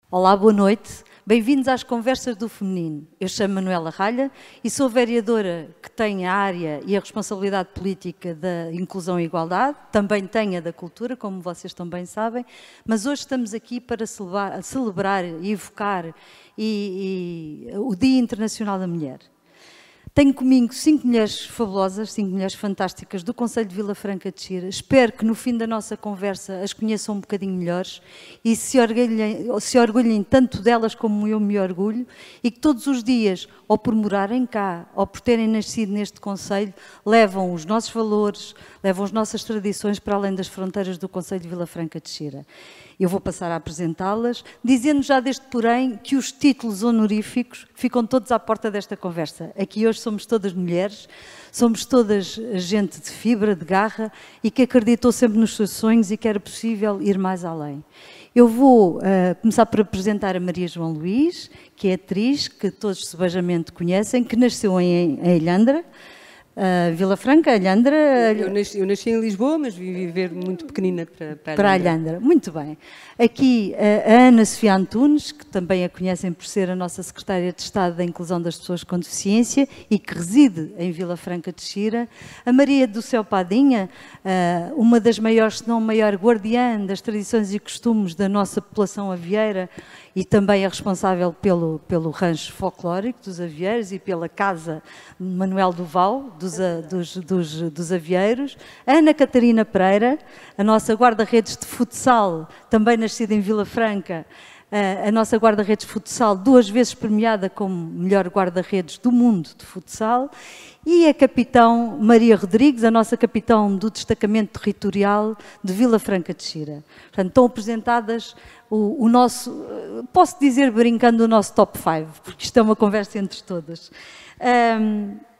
Olá, boa noite. Bem-vindos às Conversas do Feminino. Eu chamo Manuela Ralha e sou vereadora que tem a área e a responsabilidade política da inclusão e igualdade, também tenho a da cultura, como vocês também sabem, mas hoje estamos aqui para celebrar e evocar o Dia Internacional da Mulher. Tenho comigo 5 mulheres fabulosas, 5 mulheres fantásticas do Concelho de Vila Franca de Xira. Espero que no fim da nossa conversa as conheçam um bocadinho melhores e se orgulhem tanto delas como eu me orgulho e que todos os dias, ou por morarem cá, ou por terem nascido neste Concelho, levam os nossos valores, levam as nossas tradições para além das fronteiras do Concelho de Vila Franca de Xira. Eu vou passar a apresentá-las, dizendo já deste porém que os títulos honoríficos ficam todos à porta desta conversa. Aqui hoje somos todas mulheres, somos todas gente de fibra, de garra e que acreditou sempre nos seus sonhos e que era possível ir mais além. Eu vou começar por apresentar a Maria João Luís, que é atriz, que todos sebejamente conhecem, que nasceu em Alhandra, Vila Franca, Alhandra. Eu nasci em Lisboa, mas vim viver muito pequenina para Alhandra. Muito bem. Aqui a Ana Sofia Antunes, que também a conhecem por ser a nossa Secretária de Estado da Inclusão das Pessoas com Deficiência e que reside em Vila Franca de Xira. A Maria do Céu Padinha, uma das maiores, se não maior, guardiã das tradições e costumes da nossa população avieira e também é responsável pelo rancho folclórico dos avieiros e pela Casa Manuel Duval, dos avieiros. A Ana Catarina Pereira, a nossa guarda-redes de futsal, também nascida em Vila Franca, a nossa guarda-redes de futsal, 2 vezes premiada como melhor guarda-redes do mundo de futsal, e a capitão Maria Rodrigues, a nossa capitão do destacamento territorial de Vila Franca de Xira. Portanto, estão apresentadas o nosso, posso dizer brincando, o nosso top 5, porque isto é uma conversa entre todas.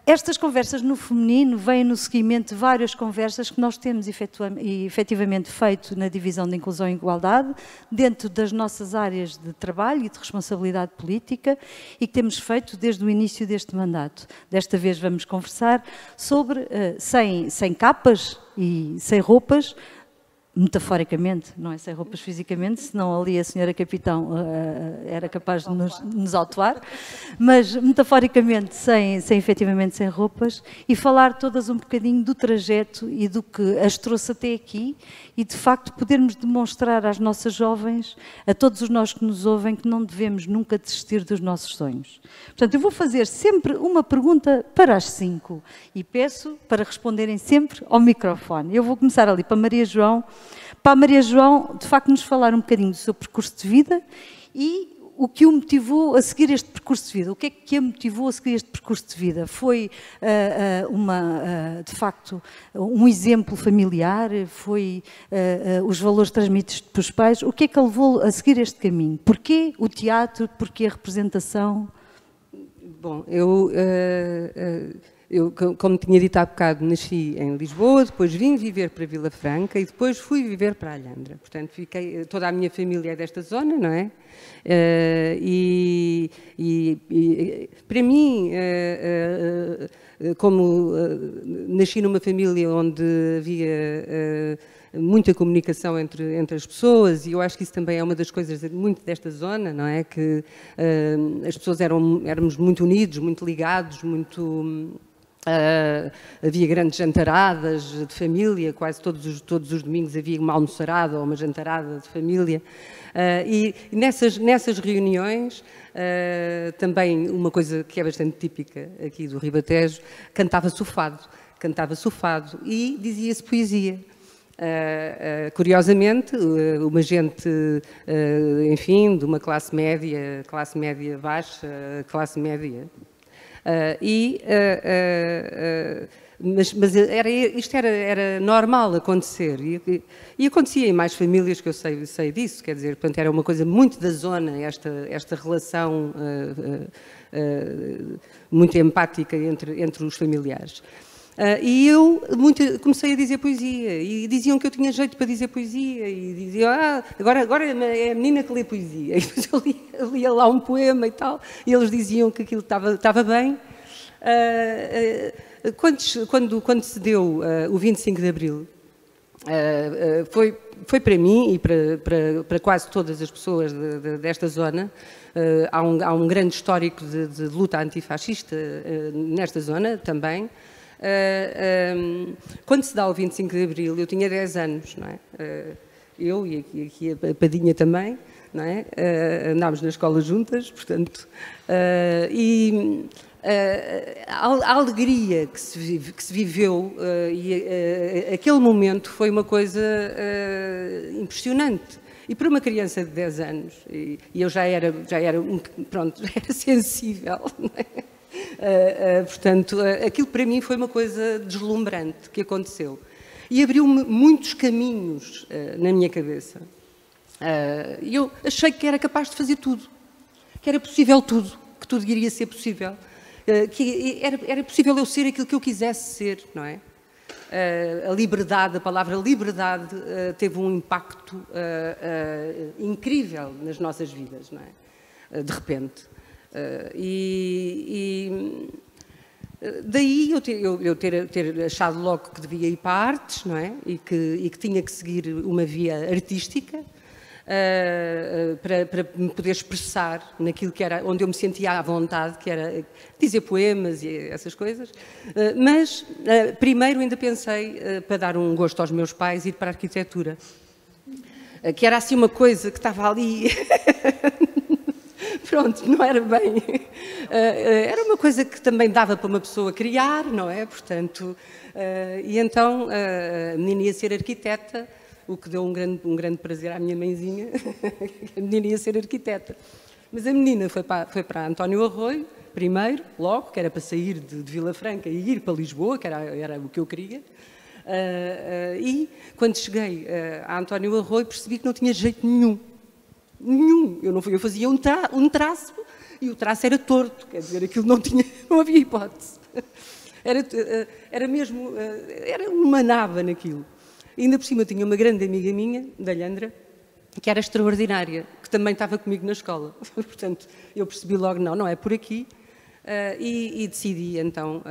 Estas conversas no feminino vêm no seguimento de várias conversas que nós temos efetivamente feito na Divisão de Inclusão e Igualdade, dentro das nossas áreas de trabalho e de responsabilidade política e que temos feito desde o início deste mandato. Desta vez vamos conversar sobre, sem capas e sem roupas, metaforicamente, não é sem roupas fisicamente, senão ali a senhora capitão era capaz de nos autuar, mas metaforicamente, efetivamente sem roupas, e falar todas um bocadinho do trajeto e do que as trouxe até aqui e de facto podermos demonstrar às nossas jovens, a todos os nós que nos ouvem, que não devemos nunca desistir dos nossos sonhos. Portanto, eu vou fazer sempre uma pergunta para as 5 e peço para responderem sempre ao microfone. Eu vou começar ali para a Maria João. Para a Maria João, de facto, nos falar um bocadinho do seu percurso de vida e o que o motivou a seguir este percurso de vida. O que é que a motivou a seguir este percurso de vida? Foi, de facto, um exemplo familiar? Foi os valores transmitidos pelos pais? O que é que a levou a seguir este caminho? Porquê o teatro? Porquê a representação? Bom, eu, como tinha dito há bocado, nasci em Lisboa, depois vim viver para Vila Franca e depois fui viver para Alhandra. Portanto, toda a minha família é desta zona, não é? Para mim, como nasci numa família onde havia muita comunicação entre as pessoas, e eu acho que isso também é uma das coisas muito desta zona, não é? Que as pessoas éramos muito unidos, muito ligados, havia grandes jantaradas de família, quase todos os domingos havia uma almoçarada ou uma jantarada de família. E nessas reuniões, também uma coisa que é bastante típica aqui do Ribatejo, cantava-se o fado e dizia-se poesia. Curiosamente, uma gente, enfim, de uma classe média baixa, classe média, mas isto era normal acontecer e acontecia em mais famílias que eu sei disso, quer dizer, portanto era uma coisa muito da zona, esta relação muito empática entre os familiares. E eu comecei a dizer poesia e diziam que eu tinha jeito para dizer poesia e diziam, agora é a menina que lê poesia. E depois eu lia lá um poema e tal, e eles diziam que aquilo estava bem. Quando se deu o 25 de Abril, Foi para mim e para quase todas as pessoas desta zona. Há um grande histórico de luta antifascista nesta zona também. Quando se dá o 25 de Abril, eu tinha 10 anos, não é? Eu e aqui a Padinha também, não é? Andámos na escola juntas, portanto, a alegria que se viveu e aquele momento foi uma coisa impressionante. E para uma criança de 10 anos, e eu já era sensível, não é? Portanto, aquilo para mim foi uma coisa deslumbrante que aconteceu. E abriu-me muitos caminhos na minha cabeça. E eu achei que era capaz de fazer tudo, que era possível tudo, que tudo iria ser possível, que era possível eu ser aquilo que eu quisesse ser, não é? A liberdade, a palavra liberdade teve um impacto incrível nas nossas vidas, não é? De repente. Daí eu ter achado logo que devia ir para a artes, não é? E que tinha que seguir uma via artística para me poder expressar naquilo que era, onde eu me sentia à vontade, que era dizer poemas e essas coisas. Mas primeiro ainda pensei, para dar um gosto aos meus pais, ir para a arquitetura, que era assim uma coisa que estava ali. Pronto, não era bem. Era uma coisa que também dava para uma pessoa criar, não é? Portanto, e então a menina ia ser arquiteta, o que deu um grande prazer à minha mãezinha. A menina ia ser arquiteta. Mas a menina foi para António Arroio, primeiro, logo, que era para sair de Vila Franca e ir para Lisboa, que era o que eu queria. E quando cheguei a António Arroio percebi que não tinha jeito nenhum. Eu fazia um traço e o traço era torto, quer dizer, aquilo não havia hipótese. Era mesmo, era uma naba naquilo. E ainda por cima tinha uma grande amiga minha, da Leandra, que era extraordinária, que também estava comigo na escola. Portanto, eu percebi logo, não é por aqui, e decidi então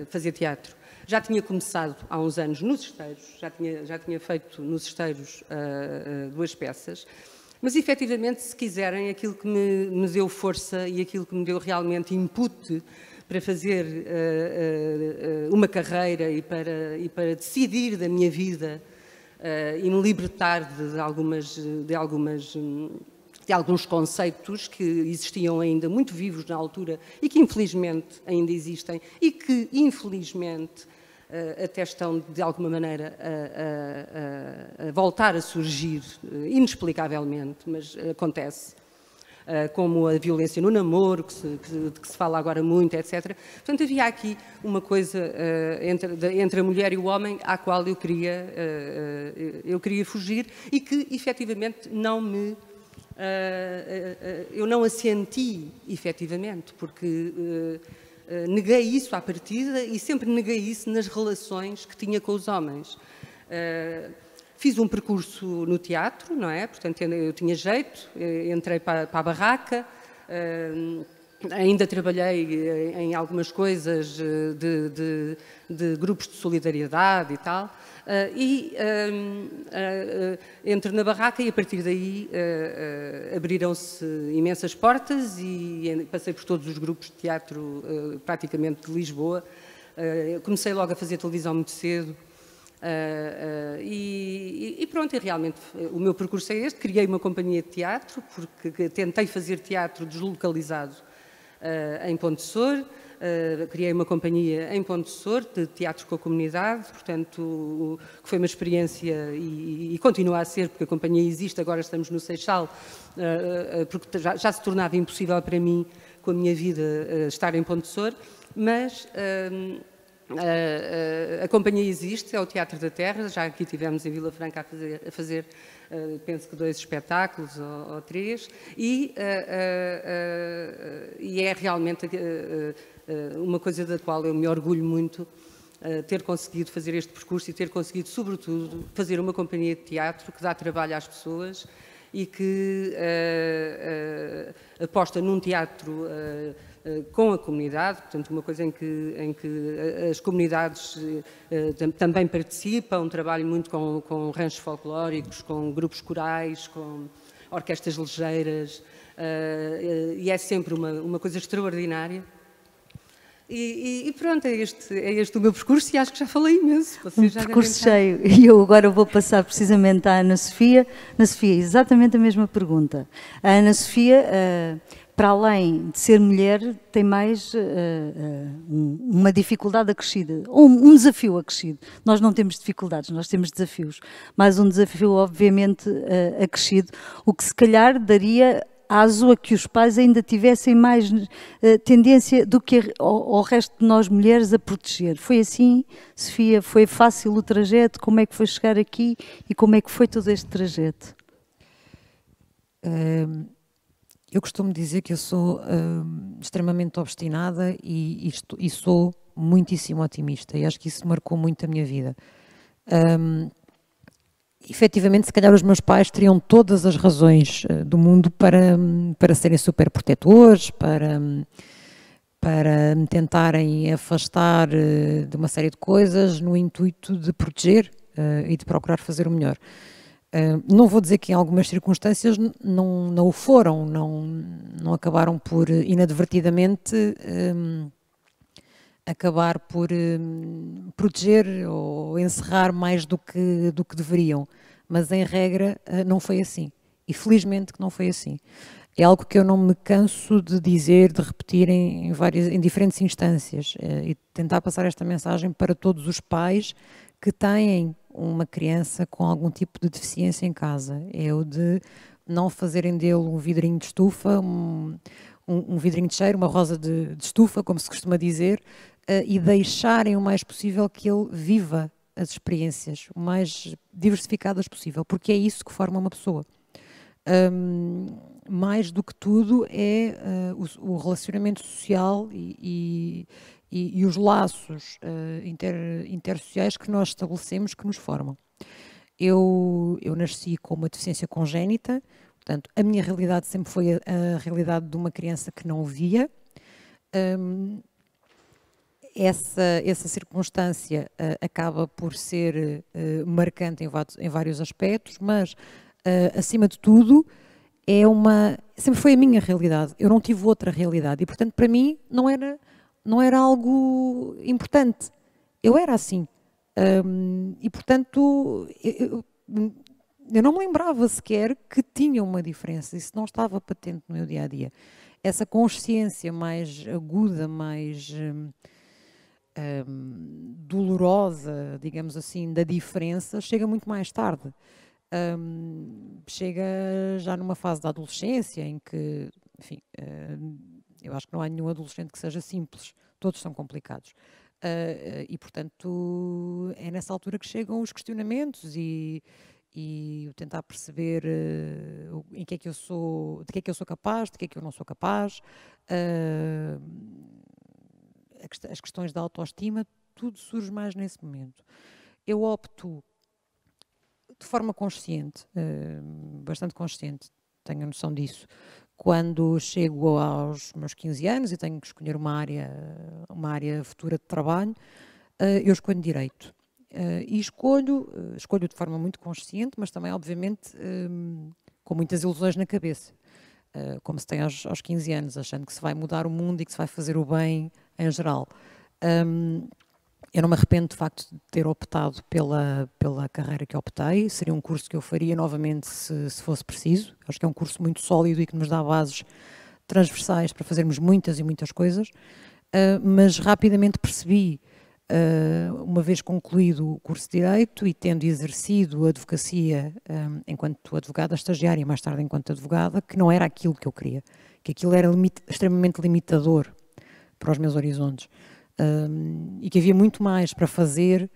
fazer teatro. Já tinha começado há uns anos nos Esteiros, já tinha feito nos Esteiros 2 peças, mas efetivamente, se quiserem, aquilo que me deu força e aquilo que me deu realmente input para fazer uma carreira e para decidir da minha vida e me libertar de alguns conceitos que existiam ainda muito vivos na altura e que infelizmente ainda existem e que infelizmente até estão de alguma maneira a voltar a surgir inexplicavelmente, mas acontece. Como a violência no namoro, de que se fala agora muito, etc. Portanto, havia aqui uma coisa entre a mulher e o homem à qual eu queria fugir e que, efetivamente, eu não a senti, efetivamente, porque neguei isso à partida e sempre neguei isso nas relações que tinha com os homens. Fiz um percurso no teatro, não é? Portanto, eu tinha jeito, entrei para a barraca, ainda trabalhei em algumas coisas de grupos de solidariedade e tal, entro na barraca e a partir daí abriram-se imensas portas e passei por todos os grupos de teatro praticamente de Lisboa. Comecei logo a fazer televisão muito cedo. E pronto, realmente o meu percurso é este. Criei uma companhia de teatro, porque tentei fazer teatro deslocalizado em Pontessor. Criei uma companhia em Pontessor de teatro com a comunidade, portanto, que foi uma experiência e continua a ser, porque a companhia existe, agora estamos no Seixal, porque já se tornava impossível para mim, com a minha vida, estar em Pontessor, mas a companhia existe, é o Teatro da Terra, já aqui tivemos em Vila Franca a fazer penso que 2 espetáculos ou 3, e é realmente uma coisa da qual eu me orgulho muito, ter conseguido fazer este percurso e ter conseguido, sobretudo, fazer uma companhia de teatro que dá trabalho às pessoas e que aposta num teatro com a comunidade, portanto uma coisa em que as comunidades também participam, um trabalho muito com ranchos folclóricos, com grupos corais, com orquestras ligeiras, e é sempre uma coisa extraordinária. E pronto, é este o meu percurso, e acho que já falei imenso. Vocês já percurso cheio. E eu agora vou passar precisamente à Ana Sofia. Ana Sofia, exatamente a mesma pergunta. A Ana Sofia, para além de ser mulher, tem mais uma dificuldade acrescida, ou um desafio acrescido. Nós não temos dificuldades, nós temos desafios. Mais um desafio, obviamente, acrescido, o que se calhar daria aso a que os pais ainda tivessem mais tendência do que ao resto de nós mulheres a proteger. Foi assim, Sofia? Foi fácil o trajeto? Como é que foi chegar aqui e como é que foi todo este trajeto? Eu costumo dizer que eu sou extremamente obstinada e sou muitíssimo otimista, e acho que isso marcou muito a minha vida. Efetivamente, se calhar os meus pais teriam todas as razões do mundo para serem super protetores, para me tentarem afastar de uma série de coisas no intuito de proteger e de procurar fazer o melhor. Não vou dizer que em algumas circunstâncias não o foram, não acabaram por inadvertidamente acabar por proteger ou encerrar mais do que deveriam, mas em regra não foi assim, e felizmente que não foi assim. É algo que eu não me canso de dizer, de repetir em diferentes instâncias, e tentar passar esta mensagem para todos os pais que têm uma criança com algum tipo de deficiência em casa. É o de não fazerem dele um vidrinho de estufa, um vidrinho de cheiro, uma rosa de estufa, como se costuma dizer, e deixarem o mais possível que ele viva as experiências o mais diversificadas possível, porque é isso que forma uma pessoa. Mais do que tudo é o relacionamento social e os laços intersociais que nós estabelecemos, que nos formam. Eu nasci com uma deficiência congénita, portanto, a minha realidade sempre foi a realidade de uma criança que não via. Essa circunstância acaba por ser marcante em vários aspectos, mas, acima de tudo, sempre foi a minha realidade. Eu não tive outra realidade e, portanto, para mim não era algo importante. Eu era assim. E, portanto, eu não me lembrava sequer que tinha uma diferença. Isso não estava patente no meu dia-a-dia. Essa consciência mais aguda, mais dolorosa, digamos assim, da diferença, chega muito mais tarde. Chega já numa fase da adolescência em que, enfim, eu acho que não há nenhum adolescente que seja simples, todos são complicados. E, portanto, é nessa altura que chegam os questionamentos e o tentar perceber em que é que eu sou, de que é que eu sou capaz, de que é que eu não sou capaz, as questões da autoestima, tudo surge mais nesse momento. Eu opto de forma consciente, bastante consciente, tenho a noção disso, quando chego aos meus 15 anos e tenho que escolher uma área futura de trabalho, eu escolho Direito. E escolho de forma muito consciente, mas também, obviamente, com muitas ilusões na cabeça, como se tem aos 15 anos, achando que se vai mudar o mundo e que se vai fazer o bem em geral. Eu não me arrependo, de facto, de ter optado pela carreira que optei. Seria um curso que eu faria novamente se fosse preciso. Acho que é um curso muito sólido e que nos dá bases transversais para fazermos muitas e muitas coisas, mas rapidamente percebi, uma vez concluído o curso de Direito e tendo exercido a advocacia enquanto advogada estagiária e mais tarde enquanto advogada, que não era aquilo que eu queria, que aquilo era extremamente limitador para os meus horizontes, e que havia muito mais para fazer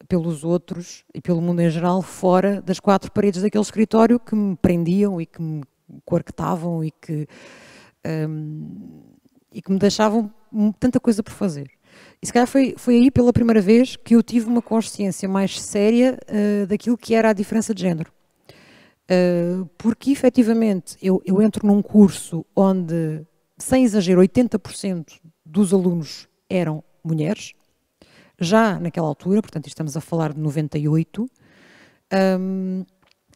pelos outros e pelo mundo em geral fora das quatro paredes daquele escritório que me prendiam e que me coarquetavam e que me deixavam tanta coisa por fazer. E se calhar foi aí pela primeira vez que eu tive uma consciência mais séria daquilo que era a diferença de género. Porque efetivamente eu entro num curso onde, sem exagero, 80% dos alunos eram mulheres, já naquela altura, portanto estamos a falar de 98,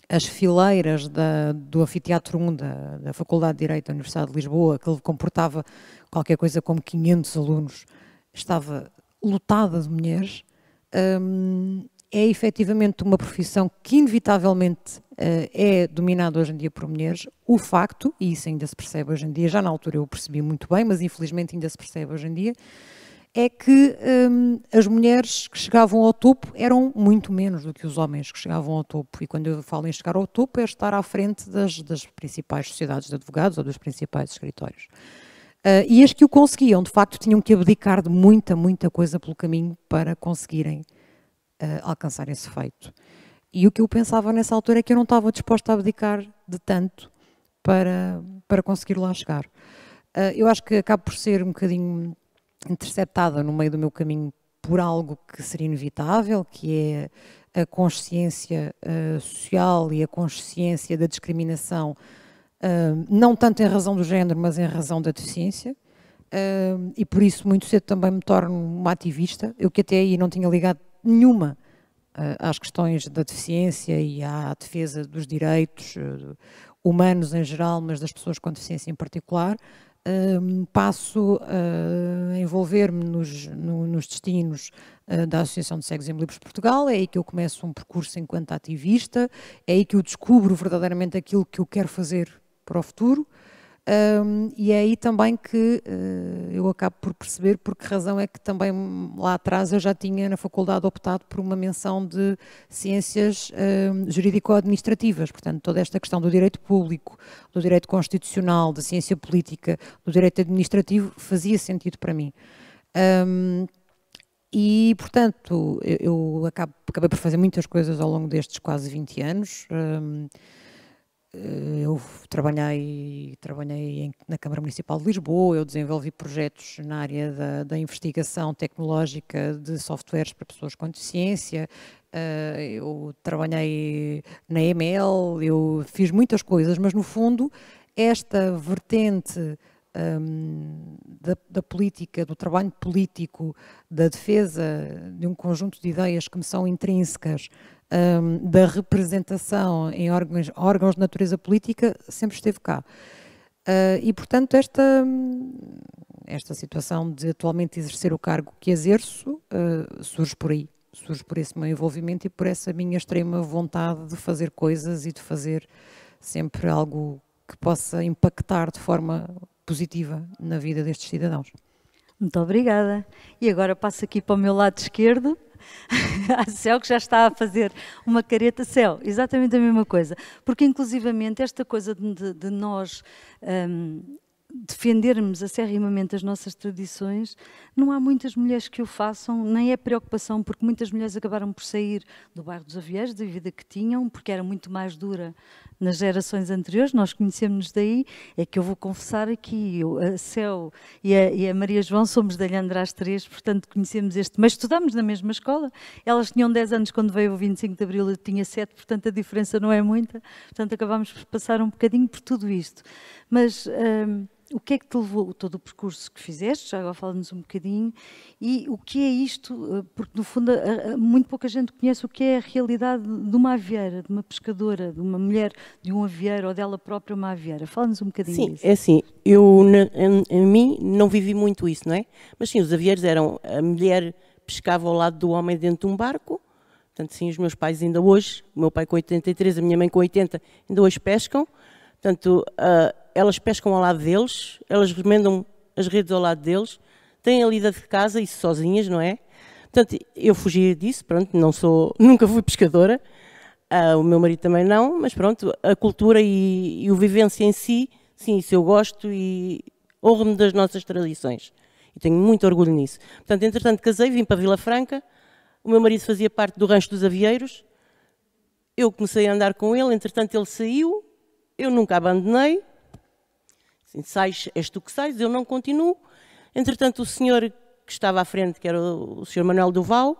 as fileiras do Anfiteatro 1 da Faculdade de Direito da Universidade de Lisboa, que comportava qualquer coisa como 500 alunos, estava lotada de mulheres. É efetivamente uma profissão que inevitavelmente é dominada hoje em dia por mulheres. O facto, e isso ainda se percebe hoje em dia, já na altura eu percebi muito bem, mas infelizmente ainda se percebe hoje em dia, é que as mulheres que chegavam ao topo eram muito menos do que os homens que chegavam ao topo. E quando eu falo em chegar ao topo é estar à frente das principais sociedades de advogados ou dos principais escritórios. E as que o conseguiam, de facto, tinham que abdicar de muita coisa pelo caminho para conseguirem alcançar esse feito. E o que eu pensava nessa altura é que eu não estava disposta a abdicar de tanto para conseguir lá chegar. Eu acho que acabo por ser um bocadinho interceptada no meio do meu caminho por algo que seria inevitável, que é a consciência social e a consciência da discriminação, não tanto em razão do género, mas em razão da deficiência. E por isso muito cedo também me torno uma ativista. Eu que até aí não tinha ligado nenhuma às questões da deficiência e à defesa dos direitos humanos em geral, mas das pessoas com deficiência em particular, passo a envolver-me nos destinos da Associação de Cegos e Livres de Portugal. É aí que eu começo um percurso enquanto ativista, é aí que eu descubro verdadeiramente aquilo que eu quero fazer para o futuro. E é aí também que eu acabo por perceber por que razão é que também lá atrás eu já tinha na faculdade optado por uma menção de ciências jurídico-administrativas, portanto toda esta questão do direito público, do direito constitucional, da ciência política, do direito administrativo fazia sentido para mim. E portanto eu acabei por fazer muitas coisas ao longo destes quase 20 anos. Eu trabalhei na Câmara Municipal de Lisboa, eu desenvolvi projetos na área da investigação tecnológica de softwares para pessoas com deficiência, eu trabalhei na EML, eu fiz muitas coisas, mas no fundo esta vertente da política, do trabalho político, da defesa de um conjunto de ideias que me são intrínsecas, da representação em órgãos de natureza política, sempre esteve cá. E, portanto, esta situação de atualmente exercer o cargo que exerço surge por aí, surge por esse meu envolvimento e por essa minha extrema vontade de fazer coisas e de fazer sempre algo que possa impactar de forma positiva na vida destes cidadãos. Muito obrigada. E agora passo aqui para o meu lado esquerdo, a Céu, que já está a fazer uma careta. Céu, exatamente a mesma coisa, porque inclusivamente esta coisa de nós defendermos acerrimamente as nossas tradições, não há muitas mulheres que o façam, nem é preocupação, porque muitas mulheres acabaram por sair do bairro dos Avieiros, da vida que tinham, porque era muito mais dura nas gerações anteriores, nós conhecemos-nos daí. É que eu vou confessar aqui, a Céu e a Maria João somos da Lhandra às 3, portanto conhecemos mas estudámos na mesma escola. Elas tinham 10 anos quando veio o 25 de Abril, eu tinha 7, portanto a diferença não é muita, portanto acabámos por passar um bocadinho por tudo isto. Mas o que é que te levou, todo o percurso que fizeste, já agora fala-nos um bocadinho, e o que é isto, porque no fundo muito pouca gente conhece o que é a realidade de uma avieira, de uma pescadora, de uma mulher de um avieiro ou dela própria uma avieira. Fala-nos um bocadinho disso. Sim, é assim, eu em mim não vivi muito isso, não é? Mas sim, os avieiros eram, a mulher pescava ao lado do homem dentro de um barco, portanto sim, os meus pais ainda hoje, o meu pai com 83, a minha mãe com 80, ainda hoje pescam, portanto elas pescam ao lado deles, elas remendam as redes ao lado deles, têm a lida de casa, isso sozinhas, não é? Portanto, eu fugi disso, pronto, nunca fui pescadora, o meu marido também não, mas pronto, a cultura e o vivência em si, sim, isso eu gosto e honro-me das nossas tradições. E tenho muito orgulho nisso. Portanto, entretanto, casei, vim para Vila Franca, o meu marido fazia parte do rancho dos avieiros, eu comecei a andar com ele, entretanto ele saiu, eu nunca abandonei, assim, sais, és tu que sais, eu não continuo. Entretanto, o senhor que estava à frente, que era o senhor Manuel Duval,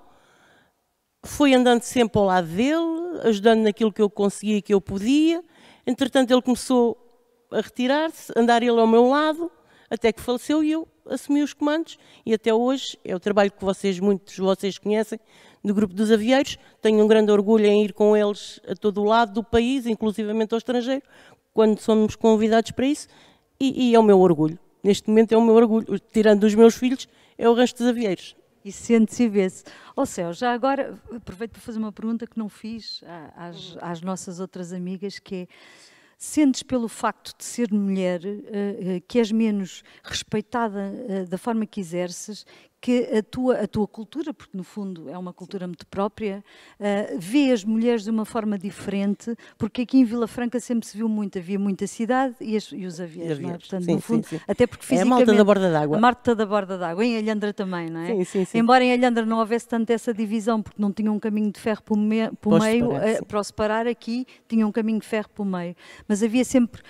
fui andando sempre ao lado dele, ajudando naquilo que eu conseguia e que eu podia. Entretanto, ele começou a retirar-se, andar ele ao meu lado, até que faleceu e eu assumi os comandos. E até hoje é o trabalho que muitos de vocês conhecem, do Grupo dos Avieiros. Tenho um grande orgulho em ir com eles a todo o lado do país, inclusivamente ao estrangeiro, quando somos convidados para isso. E é o meu orgulho. Neste momento é o meu orgulho. Tirando os meus filhos, é o resto dos avieiros. E sente-se e vê-se. Ó Céu, já agora aproveito para fazer uma pergunta que não fiz às nossas outras amigas, que é: sentes pelo facto de ser mulher que és menos respeitada da forma que exerces, que a tua cultura, porque no fundo é uma cultura muito própria, vê as mulheres de uma forma diferente, porque aqui em Vila Franca sempre se viu muito, havia muita cidade e os avieiros, não é? Portanto, sim, no fundo, sim. até porque fisicamente... É a malta da borda d'água. A malta da borda d'água, em Alhandra também, não é? Sim, sim, sim. Embora em Alhandra não houvesse tanto essa divisão, porque não tinha um caminho de ferro pelo meio, para o separar, aqui tinha um caminho de ferro pelo meio. Mas havia sempre,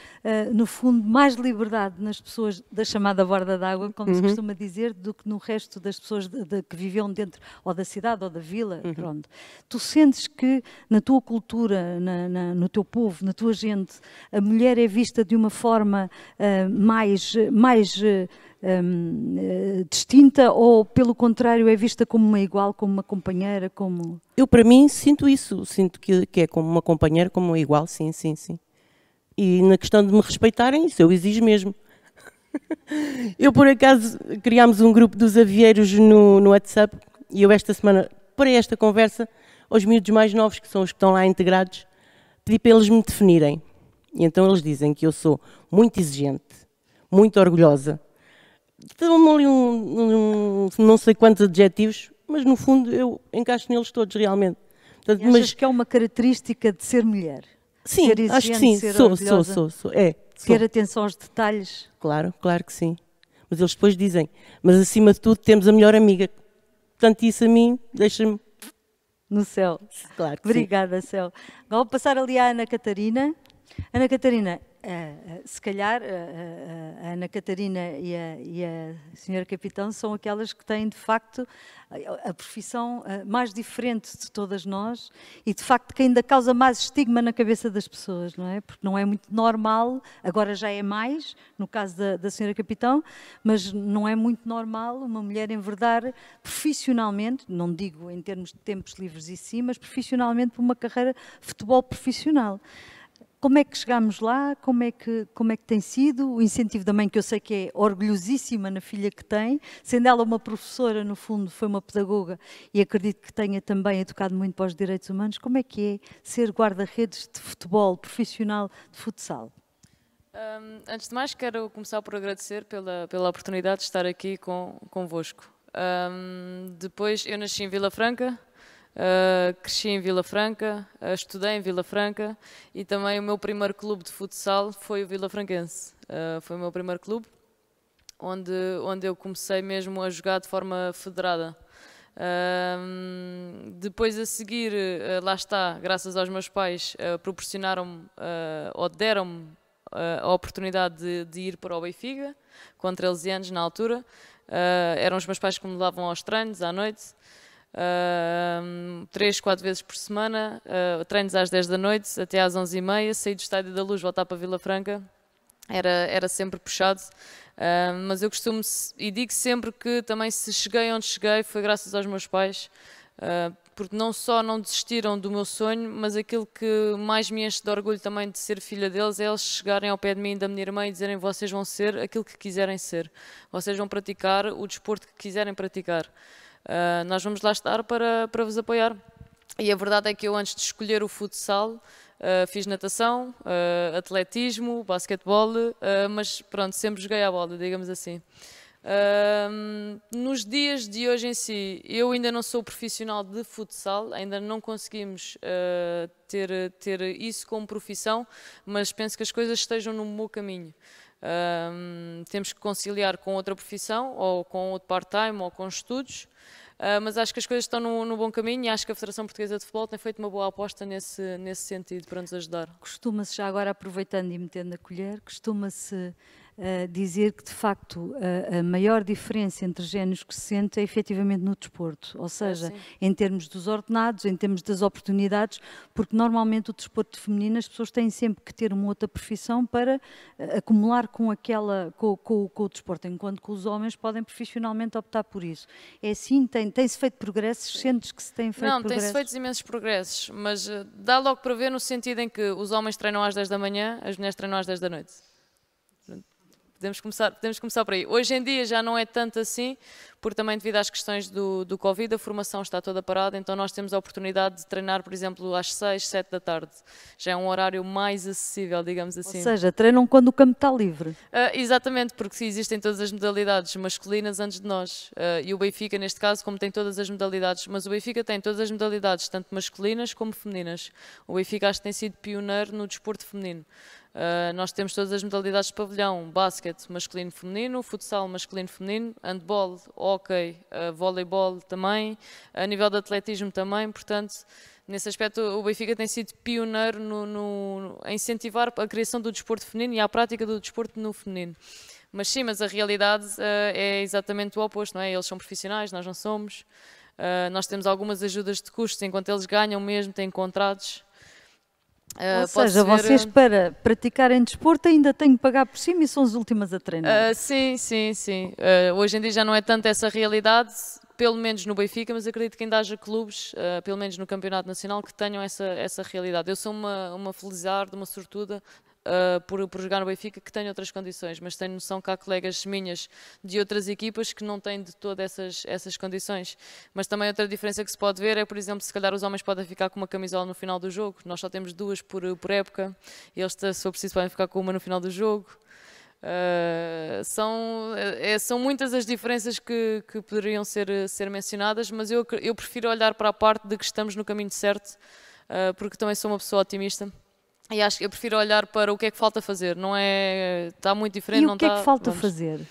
no fundo, mais liberdade nas pessoas da chamada borda d'água, como se costuma dizer, do que no resto das pessoas que viviam dentro ou da cidade ou da vila. Pronto. Tu sentes que na tua cultura, no teu povo, na tua gente, a mulher é vista de uma forma mais distinta, ou pelo contrário é vista como uma igual, como uma companheira, como... Eu, para mim, sinto isso. Sinto que é como uma companheira, como uma igual, sim, sim, sim. E na questão de me respeitarem, isso eu exijo mesmo. Eu, por acaso, criámos um grupo dos avieiros no WhatsApp e eu esta semana, para esta conversa, aos miúdos mais novos, que são os que estão lá integrados, pedi para eles me definirem. E então eles dizem que eu sou muito exigente, muito orgulhosa. Dão-me ali não sei quantos adjetivos, mas no fundo eu encaixo neles todos realmente. Portanto, E achas que é uma característica de ser mulher? Sim, ser acho que sim, sou. Ter atenção aos detalhes. Claro, claro que sim. Mas eles depois dizem, mas acima de tudo temos a melhor amiga. Portanto, isso a mim deixa-me... No céu. Claro que Obrigada, Céu. Agora vou passar ali à Ana Catarina. Ana Catarina, se calhar a Ana Catarina e a senhora Capitão são aquelas que têm de facto a profissão mais diferente de todas nós e de facto que ainda causa mais estigma na cabeça das pessoas, não é? Porque não é muito normal, agora já é mais, no caso da senhora Capitão, mas não é muito normal uma mulher enverdar profissionalmente, não digo em termos de tempos livres e sim, mas profissionalmente por uma carreira de futebol profissional. Como é que chegámos lá? Como é que tem sido o incentivo da mãe, que eu sei que é orgulhosíssima na filha que tem, sendo ela uma professora, no fundo, foi uma pedagoga e acredito que tenha também educado muito para os direitos humanos. Como é que é ser guarda-redes de futebol profissional de futsal? Antes de mais, quero começar por agradecer pela oportunidade de estar aqui convosco. Depois, eu nasci em Vila Franca. Cresci em Vila Franca, estudei em Vila Franca e também o meu primeiro clube de futsal foi o Vila Franquense. Foi o meu primeiro clube, onde eu comecei mesmo a jogar de forma federada. Depois a seguir, lá está, graças aos meus pais, proporcionaram-me ou deram-me a oportunidade de ir para o Benfica, com 13 anos na altura. Eram os meus pais que me levavam aos treinos à noite. 3, 4 vezes por semana, treinos às 10 da noite até às 11h30, sair do Estádio da Luz, voltar para Vila Franca, era sempre puxado, mas eu costumo e digo sempre que também se cheguei onde cheguei foi graças aos meus pais, porque não só não desistiram do meu sonho, mas aquilo que mais me enche de orgulho também de ser filha deles é eles chegarem ao pé de mim e da minha irmã e dizerem: vocês vão ser aquilo que quiserem ser, vocês vão praticar o desporto que quiserem praticar. Nós vamos lá estar para vos apoiar. E a verdade é que eu, antes de escolher o futsal, fiz natação, atletismo, basquetebol, mas pronto, sempre joguei à bola, digamos assim. Nos dias de hoje em si, eu ainda não sou profissional de futsal, ainda não conseguimos ter isso como profissão, mas penso que as coisas estejam no meu caminho. Temos que conciliar com outra profissão, ou com outro part-time, ou com estudos, mas acho que as coisas estão no bom caminho e acho que a Federação Portuguesa de Futebol tem feito uma boa aposta nesse sentido para nos ajudar. Costuma-se, já agora aproveitando e metendo a colher, costuma-se dizer que, de facto, a maior diferença entre géneros que se sente é efetivamente no desporto, ou seja, em termos dos ordenados, em termos das oportunidades, porque normalmente o desporto feminino as pessoas têm sempre que ter uma outra profissão para acumular com o desporto, enquanto que os homens podem profissionalmente optar por isso. É assim, tem-se feito progressos, sentes que se tem feito progressos? Não, tem-se feito imensos progressos, mas dá logo para ver no sentido em que os homens treinam às 10 da manhã, as mulheres treinam às 10 da noite. Podemos começar por aí. Hoje em dia já não é tanto assim, porque também devido às questões do Covid, a formação está toda parada, então nós temos a oportunidade de treinar, por exemplo, às 6, 7 da tarde. Já é um horário mais acessível, digamos assim. Ou seja, treinam quando o campo está livre. Exatamente, porque existem todas as modalidades masculinas antes de nós. E o Benfica, neste caso, como tem todas as modalidades, mas o Benfica tem todas as modalidades, tanto masculinas como femininas. O Benfica acho que tem sido pioneiro no desporto feminino. Nós temos todas as modalidades de pavilhão, basquete masculino e feminino, futsal masculino e feminino, handball, hóquei, voleibol também, a nível de atletismo também, portanto, nesse aspecto o Benfica tem sido pioneiro a incentivar a criação do desporto feminino e a prática do desporto no feminino. Mas sim, mas a realidade é exatamente o oposto, não é? Eles são profissionais, nós não somos, nós temos algumas ajudas de custos, enquanto eles ganham mesmo, têm contratos. Ou seja, vocês para praticarem desporto ainda têm que pagar por cima e são as últimas a treinar. Sim. Hoje em dia já não é tanto essa realidade, pelo menos no Benfica, mas acredito que ainda haja clubes, pelo menos no Campeonato Nacional, que tenham essa realidade. Eu sou uma felizarda, uma sortuda, por jogar no Benfica, que tenho outras condições, mas tenho noção que há colegas minhas de outras equipas que não têm de todas essas condições. Mas também outra diferença que se pode ver é, por exemplo, se calhar os homens podem ficar com uma camisola no final do jogo, nós só temos 2 por época, e eles, se for preciso, podem ficar com uma no final do jogo. São muitas as diferenças que poderiam ser mencionadas, mas eu prefiro olhar para a parte de que estamos no caminho certo, porque também sou uma pessoa otimista. E acho que eu prefiro olhar para o que é que falta fazer, não é? Está muito diferente, não está? E o que é que falta fazer?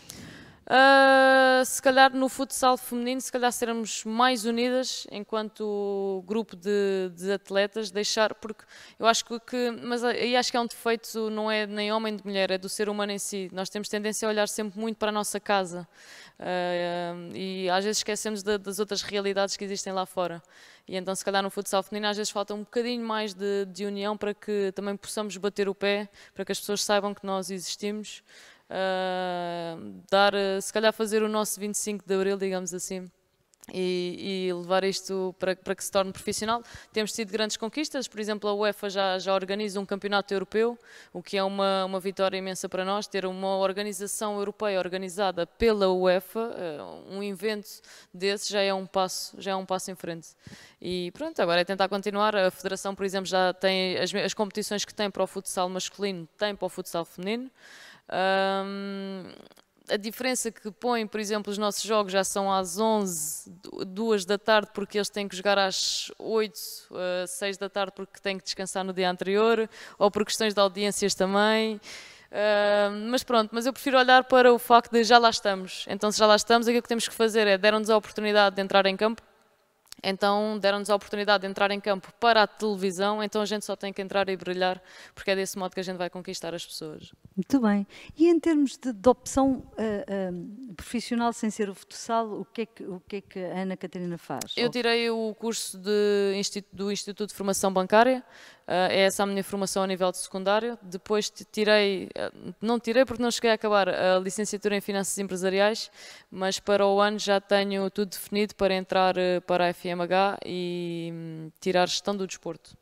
Se calhar no futsal feminino, se calhar sermos mais unidas enquanto grupo de atletas, porque eu acho mas aí acho que é um defeito, não é nem homem nem mulher, é do ser humano em si. Nós temos tendência a olhar sempre muito para a nossa casa e às vezes esquecemos das outras realidades que existem lá fora. E então se calhar no futsal feminino às vezes falta um bocadinho mais de união para que também possamos bater o pé, para que as pessoas saibam que nós existimos. Se calhar fazer o nosso 25 de Abril, digamos assim, e levar isto para que se torne profissional. Temos tido grandes conquistas, por exemplo, a UEFA já organiza um campeonato europeu, o que é uma vitória imensa para nós, ter uma organização europeia organizada pela UEFA, um evento desse já é um passo em frente. E pronto, agora é tentar continuar. A Federação, por exemplo, já tem as competições que tem para o futsal masculino, tem para o futsal feminino. A diferença que põe, por exemplo, os nossos jogos já são às 11, 2 da tarde, porque eles têm que jogar às 8, 6 da tarde, porque têm que descansar no dia anterior, ou por questões de audiências também. Mas pronto, mas eu prefiro olhar para o facto de já lá estamos. Então, se já lá estamos, aquilo que temos que fazer é deram-nos a oportunidade de entrar em campo. Então deram-nos a oportunidade de entrar em campo para a televisão, então a gente só tem que entrar e brilhar, porque é desse modo que a gente vai conquistar as pessoas. Muito bem. E em termos de opção profissional sem ser o futsal, o que é que a Ana Catarina faz? Eu tirei o curso do Instituto de Formação Bancária, é essa a minha formação a nível de secundário. Depois não tirei porque não cheguei a acabar a licenciatura em Finanças Empresariais, mas para o ano já tenho tudo definido para entrar para a FMH e tirar Gestão do Desporto.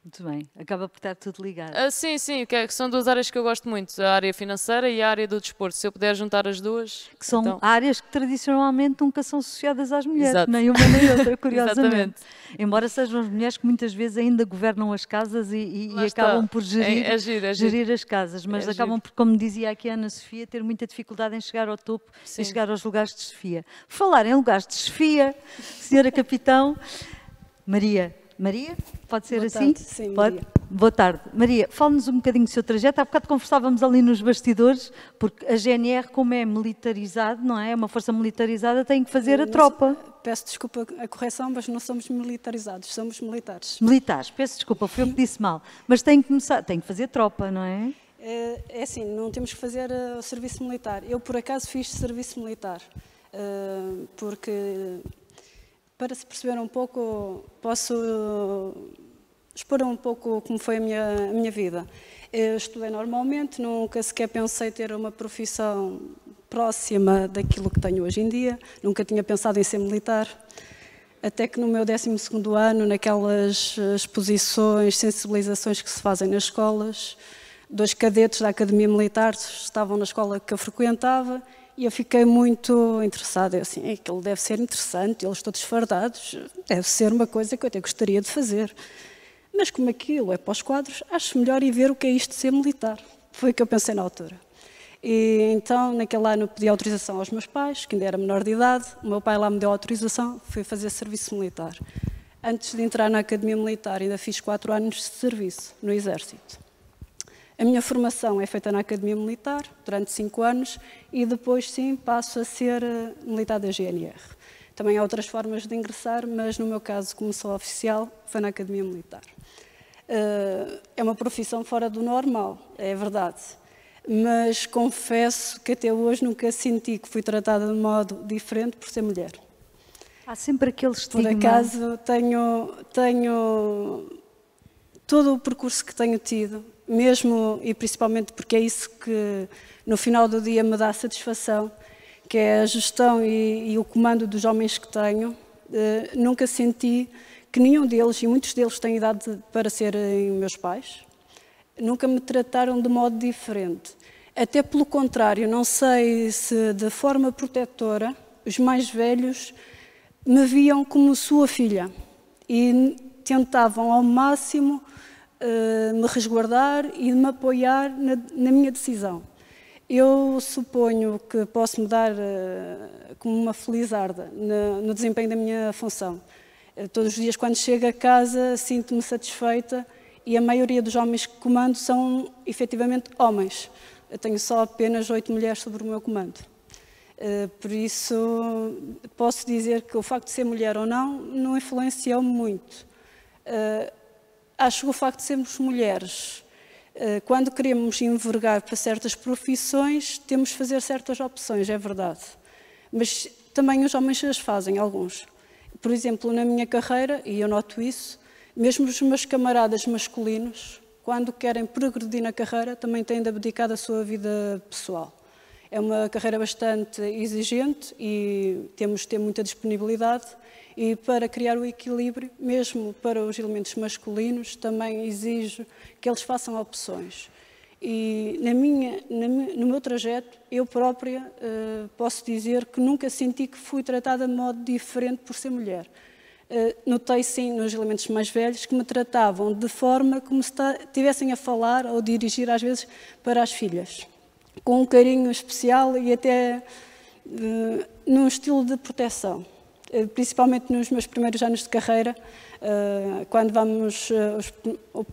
Muito bem, acaba por estar tudo ligado. Sim, que são 2 áreas que eu gosto muito, a área financeira e a área do desporto. Se eu puder juntar as duas... Que são então... áreas que tradicionalmente nunca são associadas às mulheres, Exato. nem uma nem outra, curiosamente. Exatamente. Embora sejam as mulheres que muitas vezes ainda governam as casas e acabam por gerir as casas, mas acabam por, como dizia aqui a Ana Sofia, ter muita dificuldade em chegar ao topo e chegar aos lugares de chefia. Por falar em lugares de chefia, senhora Capitão, Maria, pode ser assim? Sim, pode? Maria. Boa tarde. Maria, fale-nos um bocadinho do seu trajeto. Há bocado conversávamos ali nos bastidores, porque a GNR, como é militarizado, não é? É uma força militarizada, tem que fazer a tropa. Peço desculpa a correção, mas não somos militarizados, somos militares. Militares, peço desculpa, foi eu que disse mal. Mas tem que fazer tropa, não é? É assim, não temos que fazer o serviço militar. Eu, por acaso, fiz serviço militar, porque, para se perceber um pouco, posso expor um pouco como foi a minha vida. Eu estudei normalmente, nunca sequer pensei ter uma profissão próxima daquilo que tenho hoje em dia, nunca tinha pensado em ser militar. Até que no meu 12º ano, naquelas exposições, sensibilizações que se fazem nas escolas, 2 cadetes da Academia Militar estavam na escola que eu frequentava e eu fiquei muito interessada. Eu assim, aquilo deve ser interessante, eles todos fardados, deve ser uma coisa que eu até gostaria de fazer. Mas como aquilo é para os quadros, acho melhor ir ver o que é isto de ser militar. Foi o que eu pensei na altura. E então, naquele ano, pedi autorização aos meus pais, que ainda era menor de idade. O meu pai lá me deu autorização, fui fazer serviço militar. Antes de entrar na Academia Militar, ainda fiz 4 anos de serviço no Exército. A minha formação é feita na Academia Militar, durante 5 anos, e depois, sim, passo a ser militar da GNR. Também há outras formas de ingressar, mas no meu caso, como sou oficial, foi na Academia Militar. É uma profissão fora do normal, é verdade. Mas confesso que até hoje nunca senti que fui tratada de modo diferente por ser mulher. Há sempre aquele estigma. Por acaso, tenho todo o percurso que tenho tido, mesmo e principalmente porque é isso que no final do dia me dá satisfação, que é a gestão e o comando dos homens que tenho. Nunca senti que nenhum deles, e muitos deles têm idade para serem meus pais, nunca me trataram de modo diferente. Até pelo contrário, não sei se de forma protetora, os mais velhos me viam como sua filha e tentavam ao máximo me resguardar e me apoiar na minha decisão. Eu suponho que posso me dar como uma felizarda no desempenho da minha função. Todos os dias, quando chego a casa, sinto-me satisfeita e a maioria dos homens que comando são, efetivamente, homens. Eu tenho só apenas 8 mulheres sobre o meu comando. Por isso, posso dizer que o facto de ser mulher ou não influenciou-me muito. Acho que o facto de sermos mulheres, quando queremos envergar para certas profissões, temos de fazer certas opções, é verdade. Mas também os homens as fazem, alguns. Por exemplo, na minha carreira, e eu noto isso, mesmo os meus camaradas masculinos, quando querem progredir na carreira, também têm de abdicar da sua vida pessoal. É uma carreira bastante exigente e temos de ter muita disponibilidade. E para criar o equilíbrio, mesmo para os elementos masculinos, também exijo que eles façam opções. E no meu trajeto, eu própria posso dizer que nunca senti que fui tratada de modo diferente por ser mulher. Notei sim nos elementos mais velhos que me tratavam de forma como se estivessem a falar ou dirigir às vezes para as filhas, com um carinho especial e até num estilo de proteção. Principalmente nos meus primeiros anos de carreira, quando vamos,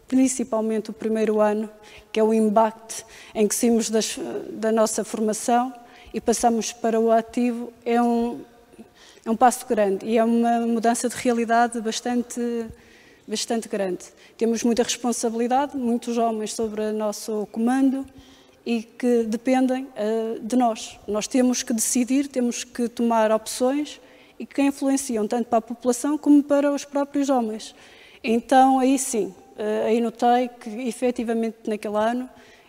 principalmente o primeiro ano, que é o embate em que saímos da nossa formação e passamos para o ativo, é um passo grande e é uma mudança de realidade bastante grande. Temos muita responsabilidade, muitos homens sobre o nosso comando e que dependem de nós. Nós temos que decidir, temos que tomar opções e que influenciam tanto para a população como para os próprios homens. Então, aí sim, aí notei que efetivamente naquele ano,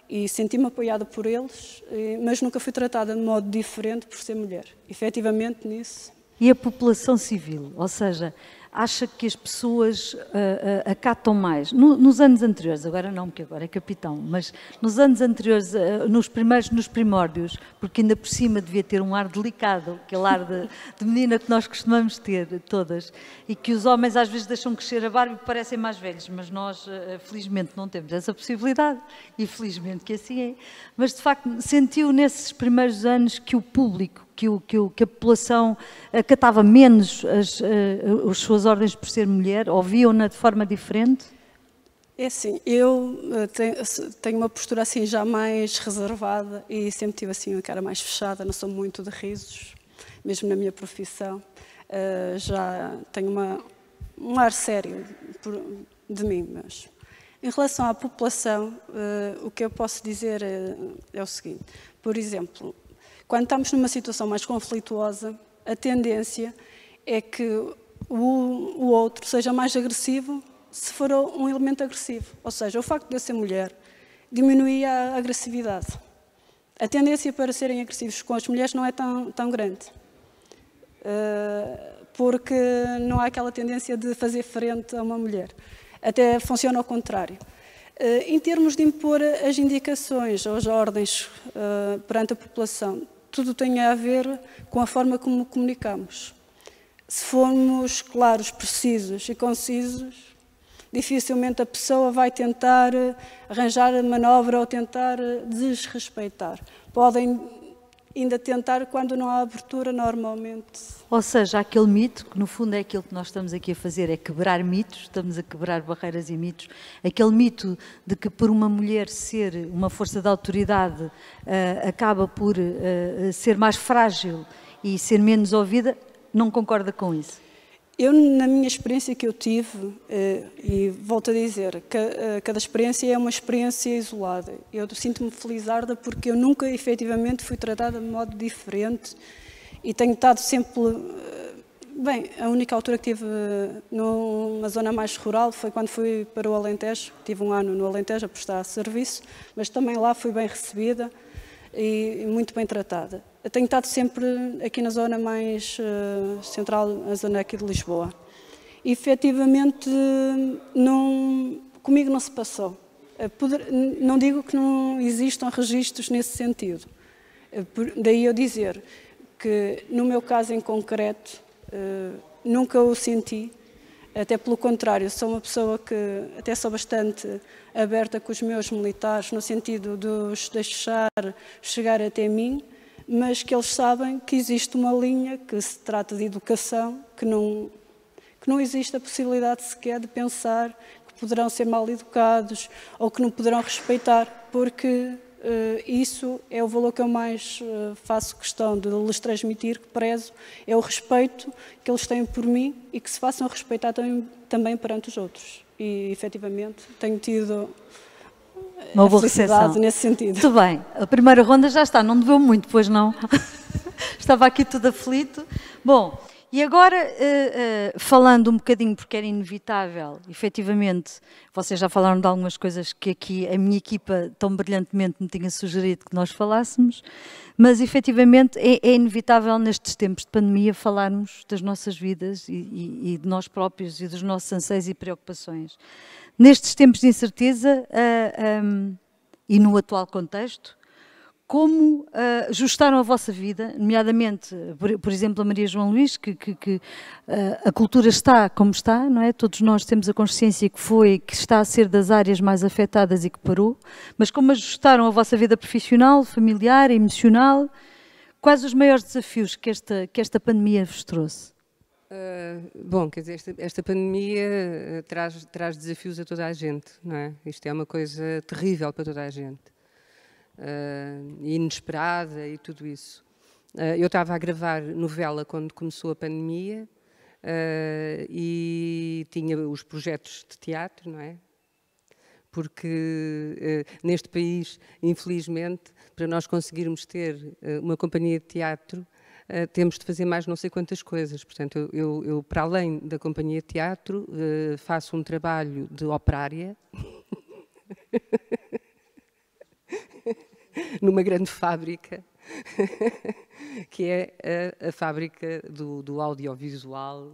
e senti-me apoiada por eles, mas nunca fui tratada de modo diferente por ser mulher. Efetivamente nisso. E a população civil, ou seja, acha que as pessoas acatam mais? Nos anos anteriores, agora não, porque agora é capitão, mas nos anos anteriores, nos primórdios, porque ainda por cima devia ter um ar delicado, aquele ar de menina que nós costumamos ter, todas, e que os homens às vezes deixam crescer a barba e parecem mais velhos, mas nós, felizmente, não temos essa possibilidade, e felizmente que assim é. Mas, de facto, sentiu nesses primeiros anos que o público, que a população acatava menos as suas ordens por ser mulher, ou viam-na de forma diferente? É assim, eu tenho uma postura assim já mais reservada e sempre tive assim a cara mais fechada, não sou muito de risos, mesmo na minha profissão. Já tenho um ar sério de mim, mas Em relação à população, o que eu posso dizer é o seguinte. Por exemplo, quando estamos numa situação mais conflituosa, a tendência é que o outro seja mais agressivo se for um elemento agressivo. Ou seja, o facto de eu ser mulher diminui a agressividade. A tendência para serem agressivos com as mulheres não é tão grande. Porque não há aquela tendência de fazer frente a uma mulher. Até funciona ao contrário. Em termos de impor as indicações ou as ordens perante a população, tudo tem a ver com a forma como comunicamos. Se formos claros, precisos e concisos, dificilmente a pessoa vai tentar arranjar a manobra ou tentar desrespeitar. Podem ainda tentar quando não há abertura normalmente. Ou seja, aquele mito, que no fundo é aquilo que nós estamos aqui a fazer, é quebrar mitos, estamos a quebrar barreiras e mitos. Aquele mito de que por uma mulher ser uma força de autoridade acaba por ser mais frágil e ser menos ouvida, não concorda com isso? Eu, na minha experiência que eu tive, e volto a dizer, cada experiência é uma experiência isolada. Eu sinto-me felizarda porque eu nunca, efetivamente, fui tratada de modo diferente e tenho estado sempre... Bem, a única altura que tive numa zona mais rural foi quando fui para o Alentejo. Tive um ano no Alentejo a prestar serviço, mas também lá fui bem recebida e muito bem tratada. Eu tenho estado sempre aqui na zona mais central, a zona aqui de Lisboa. E, efetivamente, comigo não se passou. Não digo que não existam registros nesse sentido. Daí eu dizer que, no meu caso em concreto, nunca o senti. Até pelo contrário, sou uma pessoa que até sou bastante aberta com os meus militares, no sentido de os deixar chegar até mim, mas que eles sabem que existe uma linha, que se trata de educação, que não existe a possibilidade sequer de pensar que poderão ser mal educados ou que não poderão respeitar, porque isso é o valor que eu mais faço questão de lhes transmitir, que prezo, é o respeito que eles têm por mim e que se façam respeitar também perante os outros. E, efetivamente, tenho tido uma boa recepção nesse sentido. Muito bem, a primeira ronda já está, não deveu muito, pois não? Estava aqui tudo aflito. Bom, e agora, falando um bocadinho, porque era inevitável, efetivamente, vocês já falaram de algumas coisas que aqui a minha equipa tão brilhantemente me tinha sugerido que nós falássemos, mas efetivamente é inevitável nestes tempos de pandemia falarmos das nossas vidas e de nós próprios e dos nossos anseios e preocupações. Nestes tempos de incerteza e no atual contexto, como ajustaram a vossa vida, nomeadamente, por exemplo, a Maria João Luís, que a cultura está como está, não é? Todos nós temos a consciência que está a ser das áreas mais afetadas e que parou, mas como ajustaram a vossa vida profissional, familiar, emocional? Quais os maiores desafios que esta pandemia vos trouxe? Bom, quer dizer, esta pandemia traz desafios a toda a gente, não é? Isto é uma coisa terrível para toda a gente. Inesperada e tudo isso. Eu estava a gravar novela quando começou a pandemia e tinha os projetos de teatro, não é? Porque neste país, infelizmente, para nós conseguirmos ter uma companhia de teatro, temos de fazer mais não sei quantas coisas. Portanto, eu para além da companhia de teatro, faço um trabalho de operária numa grande fábrica, que é a fábrica do audiovisual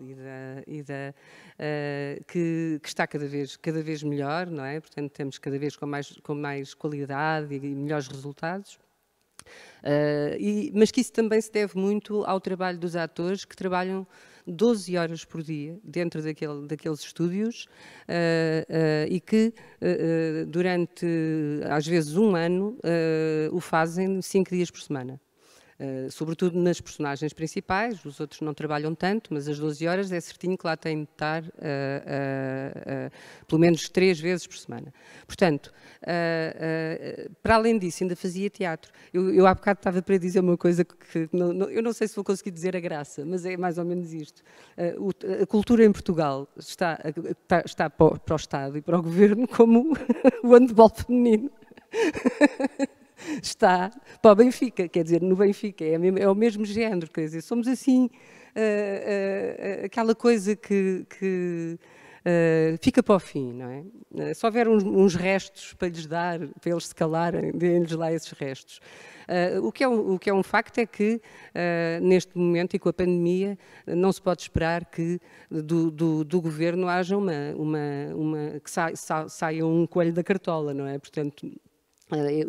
que está cada vez melhor, não é? Portanto, temos cada vez com mais qualidade e melhores resultados. Mas que isso também se deve muito ao trabalho dos atores, que trabalham 12 horas por dia dentro daqueles estúdios e que durante, às vezes, um ano, o fazem 5 dias por semana. sobretudo nas personagens principais, os outros não trabalham tanto, mas às 12 horas é certinho que lá têm de estar pelo menos 3 vezes por semana. Portanto, para além disso, ainda fazia teatro. Eu há bocado estava para dizer uma coisa que eu não sei se vou conseguir dizer a graça, mas é mais ou menos isto. A cultura em Portugal está para o Estado e para o Governo como o handball feminino. Está para o Benfica, quer dizer, no Benfica é o mesmo género, quer dizer, somos assim, aquela coisa que fica para o fim, não é? Se houver uns restos para lhes dar, para eles se calarem, deem-lhes lá esses restos. O que é um facto é que, neste momento e com a pandemia, não se pode esperar que do Governo haja que saia um coelho da cartola, não é? Portanto,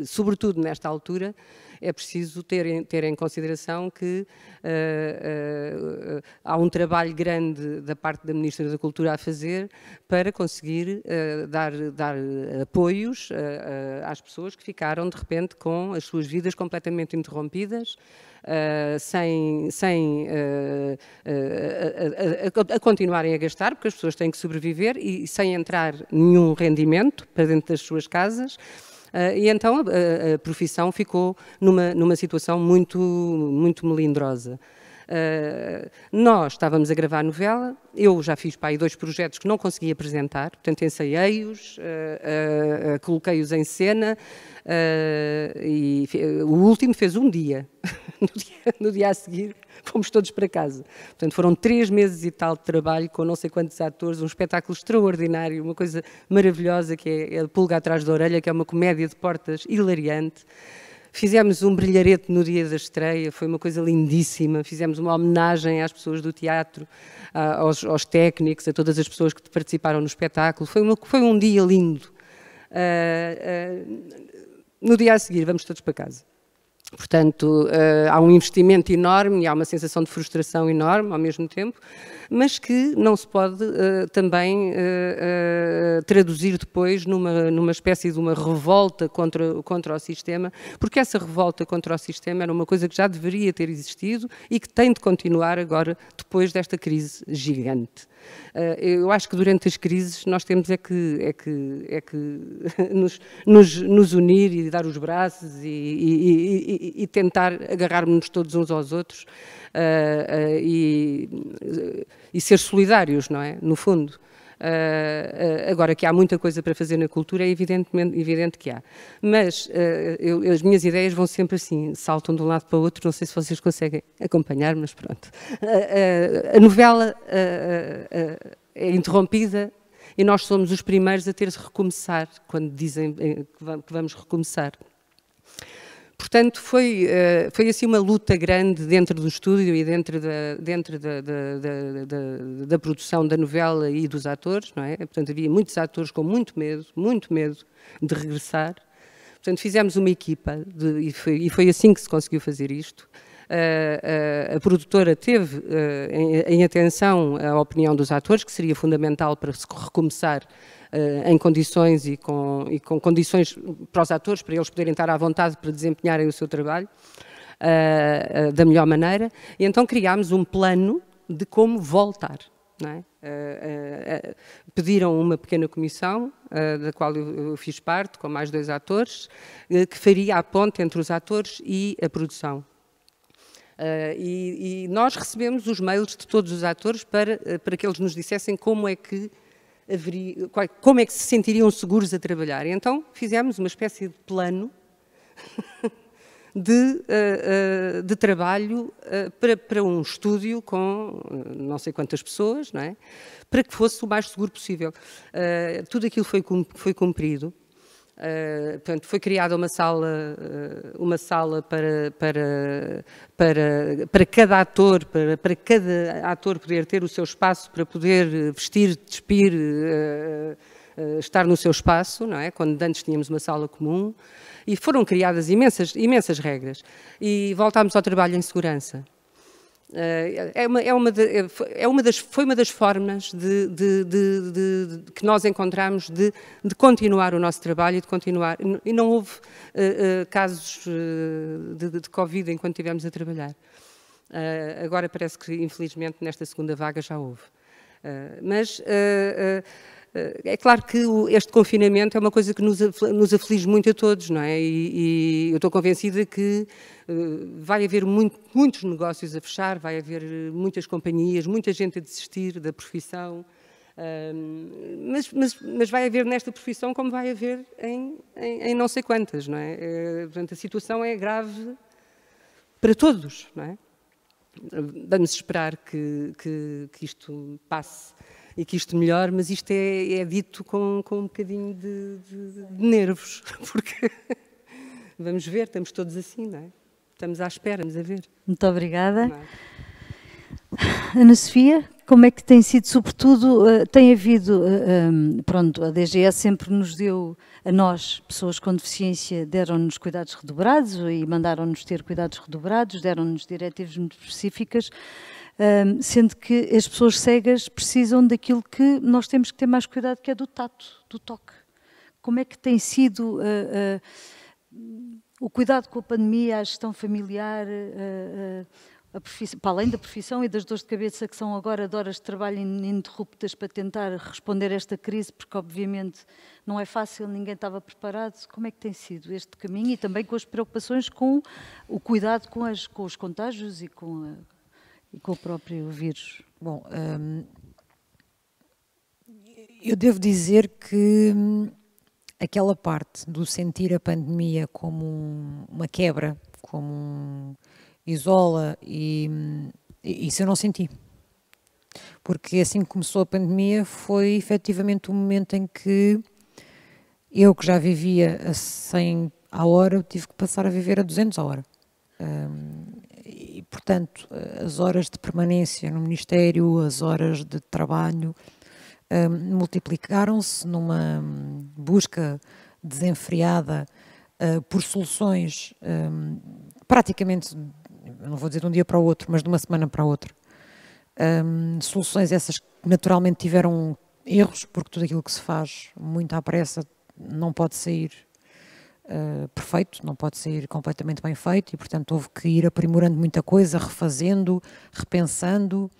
sobretudo nesta altura, é preciso ter em consideração que há um trabalho grande da parte da Ministra da Cultura a fazer para conseguir dar apoios às pessoas que ficaram, de repente, com as suas vidas completamente interrompidas, a continuarem a gastar, porque as pessoas têm que sobreviver e sem entrar nenhum rendimento para dentro das suas casas. E então a profissão ficou numa situação muito melindrosa. Nós estávamos a gravar a novela, eu já fiz para aí 2 projetos que não consegui apresentar, portanto ensaiei-os, coloquei-os em cena, e o último fez um dia. No dia a seguir fomos todos para casa. Portanto, foram 3 meses e tal de trabalho com não sei quantos atores, um espetáculo extraordinário, uma coisa maravilhosa que é a Pulga Atrás da Orelha, que é uma comédia de portas hilariante. Fizemos um brilharete no dia da estreia, foi uma coisa lindíssima. Fizemos uma homenagem às pessoas do teatro, aos técnicos, a todas as pessoas que participaram no espetáculo. Foi um dia lindo. No dia a seguir, vamos todos para casa. Portanto, há um investimento enorme e há uma sensação de frustração enorme ao mesmo tempo, mas que não se pode também traduzir depois numa espécie de uma revolta contra o sistema, porque essa revolta contra o sistema era uma coisa que já deveria ter existido e que tem de continuar agora, depois desta crise gigante. Eu acho que durante as crises nós temos que nos unir e dar os braços e tentar agarrar-nos todos uns aos outros e ser solidários, não é? No fundo. Agora que há muita coisa para fazer na cultura, é evidente que há. Mas as minhas ideias vão sempre assim, saltam de um lado para o outro, não sei se vocês conseguem acompanhar, mas pronto. A novela é interrompida e nós somos os primeiros a ter de recomeçar, quando dizem que vamos recomeçar. Portanto, foi assim uma luta grande dentro do estúdio e dentro da produção da novela e dos atores, não é? Portanto, havia muitos atores com muito medo de regressar. Portanto, fizemos uma equipa e foi assim que se conseguiu fazer isto. A produtora teve em atenção a opinião dos atores, que seria fundamental para se recomeçar em condições e com condições para os atores, para eles poderem estar à vontade para desempenharem o seu trabalho da melhor maneira. E então criámos um plano de como voltar. Não é? Pediram uma pequena comissão, da qual eu fiz parte, com mais 2 atores, que faria a ponte entre os atores e a produção. E nós recebemos os mails de todos os atores para que eles nos dissessem como é que se sentiriam seguros a trabalhar. E então fizemos uma espécie de plano de trabalho para um estúdio com não sei quantas pessoas, não é? Para que fosse o mais seguro possível. Tudo aquilo foi cumprido. Portanto, foi criada uma sala para cada ator, para cada ator poder ter o seu espaço, para poder vestir, despir, estar no seu espaço, não é? Quando antes tínhamos uma sala comum, e foram criadas imensas regras. E voltámos ao trabalho em segurança. Foi uma das formas que nós encontramos de continuar o nosso trabalho e de continuar. E não houve casos de Covid enquanto estivemos a trabalhar. Agora parece que, infelizmente, nesta segunda vaga já houve. Mas é claro que este confinamento é uma coisa que nos aflige muito a todos, não é? E eu estou convencida que vai haver muitos negócios a fechar, vai haver muitas companhias, muita gente a desistir da profissão, mas vai haver nesta profissão como vai haver em não sei quantas, não é? Portanto, a situação é grave para todos, não é? Vamos esperar que isto passe e que isto melhore, mas isto é dito com um bocadinho de nervos, porque vamos ver, estamos todos assim, não é? Estamos à espera, vamos a ver. Muito obrigada. Ana Sofia, como é que tem sido, sobretudo, tem havido, pronto, a DGS sempre nos deu, a nós, pessoas com deficiência, deram-nos cuidados redobrados e mandaram-nos ter cuidados redobrados, deram-nos diretivas muito específicas, sendo que as pessoas cegas precisam daquilo que nós temos que ter mais cuidado, que é do tato, do toque. Como é que tem sido o cuidado com a pandemia, a gestão familiar, para além da profissão e das dores de cabeça que são agora de horas de trabalho ininterruptas para tentar responder a esta crise, porque obviamente não é fácil, ninguém estava preparado. Como é que tem sido este caminho e também com as preocupações com o cuidado com os contágios e com o próprio vírus? Bom, eu devo dizer que aquela parte do sentir a pandemia como uma quebra, como isola, e isso eu não senti. Porque assim que começou a pandemia foi efetivamente um momento em que eu, que já vivia a 100 à hora, tive que passar a viver a 200 à hora. E, portanto, as horas de permanência no Ministério, as horas de trabalho, multiplicaram-se numa busca desenfreada por soluções praticamente, não vou dizer de um dia para o outro, mas de uma semana para a outra. Soluções essas que naturalmente tiveram erros, porque tudo aquilo que se faz muito à pressa não pode sair perfeito, não pode sair completamente bem feito e, portanto, houve que ir aprimorando muita coisa, refazendo, repensando,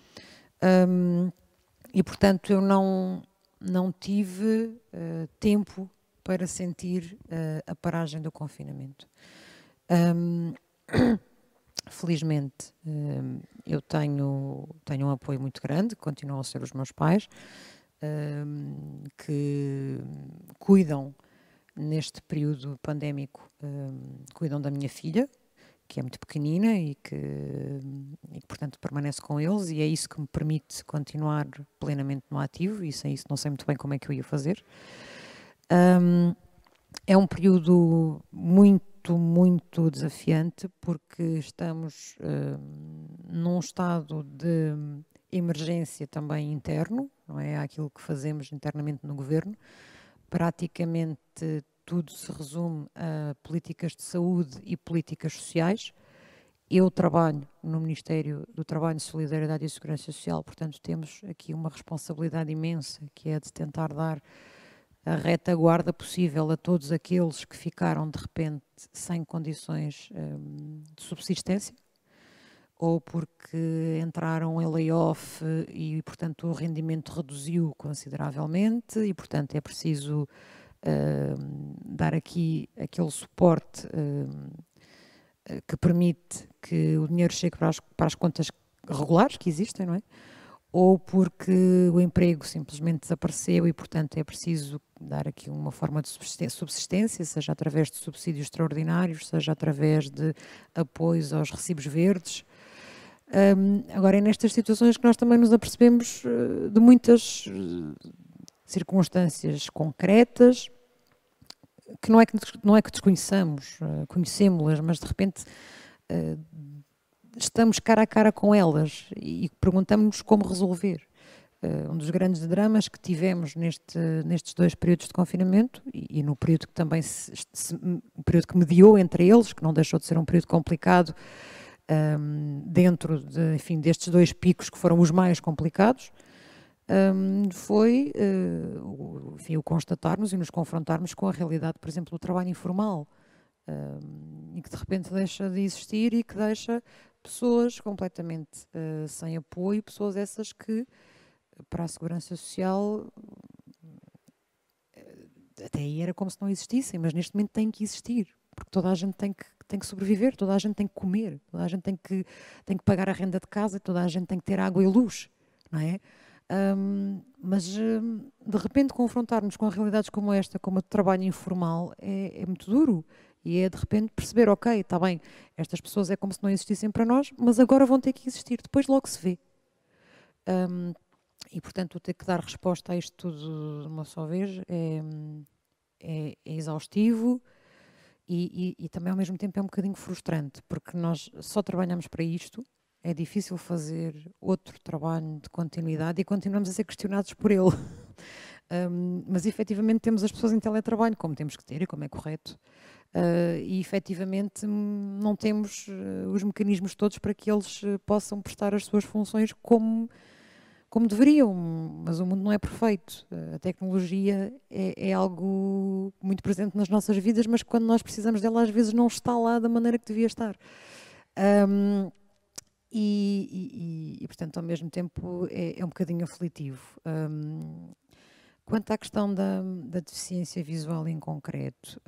e, portanto, eu não tive tempo para sentir a paragem do confinamento. Felizmente, eu tenho um apoio muito grande, continuam a ser os meus pais, que cuidam, neste período pandémico, cuidam da minha filha, que é muito pequenina e que, portanto, permanece com eles, e é isso que me permite continuar plenamente no ativo, e sem isso não sei muito bem como é que eu ia fazer. É um período muito desafiante, porque estamos num estado de emergência também interno, não é? Aquilo que fazemos internamente no governo. Praticamente tudo se resume a políticas de saúde e políticas sociais. Eu trabalho no Ministério do Trabalho, Solidariedade e Segurança Social, portanto temos aqui uma responsabilidade imensa, que é de tentar dar a retaguarda possível a todos aqueles que ficaram de repente sem condições de subsistência, ou porque entraram em layoff e, portanto, o rendimento reduziu consideravelmente e, portanto, é preciso dar aqui aquele suporte que permite que o dinheiro chegue para as contas regulares que existem, não é? Ou porque o emprego simplesmente desapareceu e, portanto, é preciso dar aqui uma forma de subsistência, seja através de subsídios extraordinários, seja através de apoios aos recibos verdes. Agora, é nestas situações que nós também nos apercebemos de muitas circunstâncias concretas, que não é que desconheçamos, conhecemos-las, mas de repente estamos cara a cara com elas e perguntamos-nos como resolver. Um dos grandes dramas que tivemos nestes 2 períodos de confinamento e no período que também o período que mediou entre eles, que não deixou de ser um período complicado, dentro enfim, destes 2 picos que foram os mais complicados, foi enfim, o constatarmos e nos confrontarmos com a realidade, por exemplo, do trabalho informal, e que de repente deixa de existir e que deixa pessoas completamente sem apoio, pessoas essas que para a Segurança Social até aí era como se não existissem, mas neste momento têm que existir, porque toda a gente tem que sobreviver, toda a gente tem que comer, toda a gente tem que pagar a renda de casa, toda a gente tem que ter água e luz, não é? Mas de repente confrontar-nos com realidades como esta, como a de trabalho informal, é muito duro. E é de repente perceber, ok, está bem, estas pessoas é como se não existissem para nós, mas agora vão ter que existir, depois logo se vê. E portanto ter que dar resposta a isto tudo de uma só vez é exaustivo e também ao mesmo tempo é um bocadinho frustrante, porque nós só trabalhamos para isto, é difícil fazer outro trabalho de continuidade e continuamos a ser questionados por ele. Mas efetivamente temos as pessoas em teletrabalho, como temos que ter e como é correto. E efetivamente não temos os mecanismos todos para que eles possam prestar as suas funções como deveriam, mas o mundo não é perfeito. A tecnologia é algo muito presente nas nossas vidas, mas quando nós precisamos dela às vezes não está lá da maneira que devia estar. E portanto, ao mesmo tempo, é um bocadinho aflitivo. Quanto à questão da deficiência visual em concreto,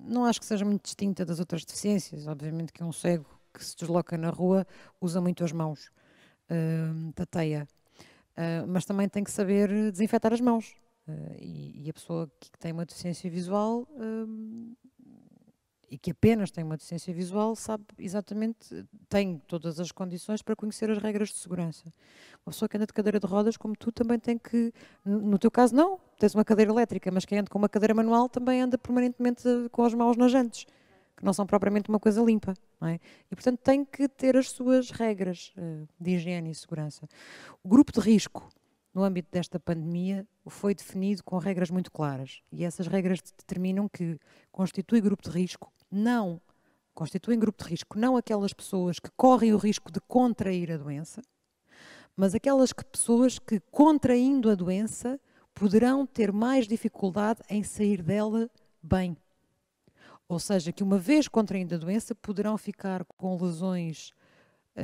não acho que seja muito distinta das outras deficiências. Obviamente que um cego que se desloca na rua usa muito as mãos, tateia, mas também tem que saber desinfetar as mãos. E a pessoa que tem uma deficiência visual e que apenas tem uma deficiência visual sabe exatamente, tem todas as condições para conhecer as regras de segurança. Uma pessoa que anda de cadeira de rodas, como tu, também tem que, no teu caso não, tens uma cadeira elétrica, mas quem anda com uma cadeira manual também anda permanentemente com as mãos nas jantes, que não são propriamente uma coisa limpa, não é? E portanto tem que ter as suas regras de higiene e segurança. O grupo de risco, no âmbito desta pandemia, foi definido com regras muito claras. E essas regras determinam que constituem grupo de risco não aquelas pessoas que correm o risco de contrair a doença, mas aquelas pessoas que, contraindo a doença, poderão ter mais dificuldade em sair dela bem. Ou seja, que uma vez contraindo a doença, poderão ficar com lesões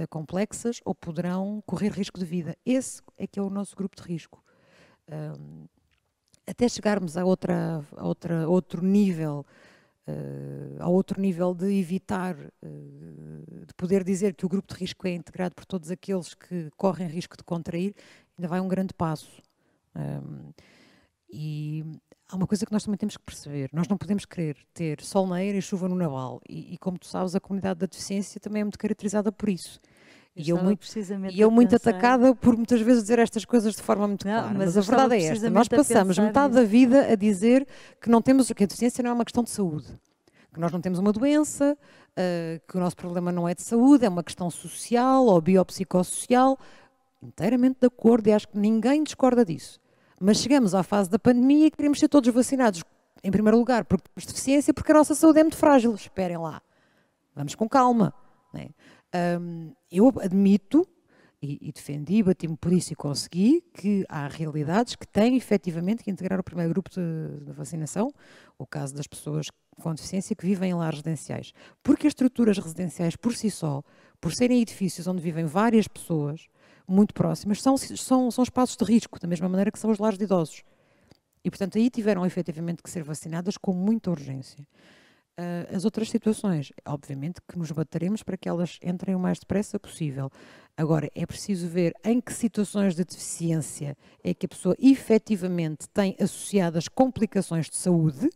complexas ou poderão correr risco de vida. Esse é que é o nosso grupo de risco. Até chegarmos a outro nível de evitar, de poder dizer que o grupo de risco é integrado por todos aqueles que correm risco de contrair, ainda vai um grande passo. E há uma coisa que nós também temos que perceber: nós não podemos querer ter sol na eira e chuva no naval, e como tu sabes, a comunidade da deficiência também é muito caracterizada por isso. E eu muito atacada por muitas vezes dizer estas coisas de forma muito clara, mas a verdade é esta: nós passamos metade da vida a dizer que não temos, que a deficiência não é uma questão de saúde, que nós não temos uma doença, que o nosso problema não é de saúde, é uma questão social ou biopsicossocial. Inteiramente de acordo, e acho que ninguém discorda disso. Mas chegamos à fase da pandemia e queremos ser todos vacinados, em primeiro lugar porque temos deficiência, porque a nossa saúde é muito frágil. Esperem lá, vamos com calma, não é? Eu admito e defendi, bati-me por isso e consegui, que há realidades que têm efetivamente que integrar o primeiro grupo de vacinação, o caso das pessoas com deficiência que vivem em lares residenciais. Porque as estruturas residenciais por si só, por serem edifícios onde vivem várias pessoas muito próximas, são espaços de risco, da mesma maneira que são os lares de idosos. E portanto aí tiveram efetivamente que ser vacinadas com muita urgência. As outras situações, obviamente que nos bateremos para que elas entrem o mais depressa possível. Agora, é preciso ver em que situações de deficiência é que a pessoa efetivamente tem associadas complicações de saúde,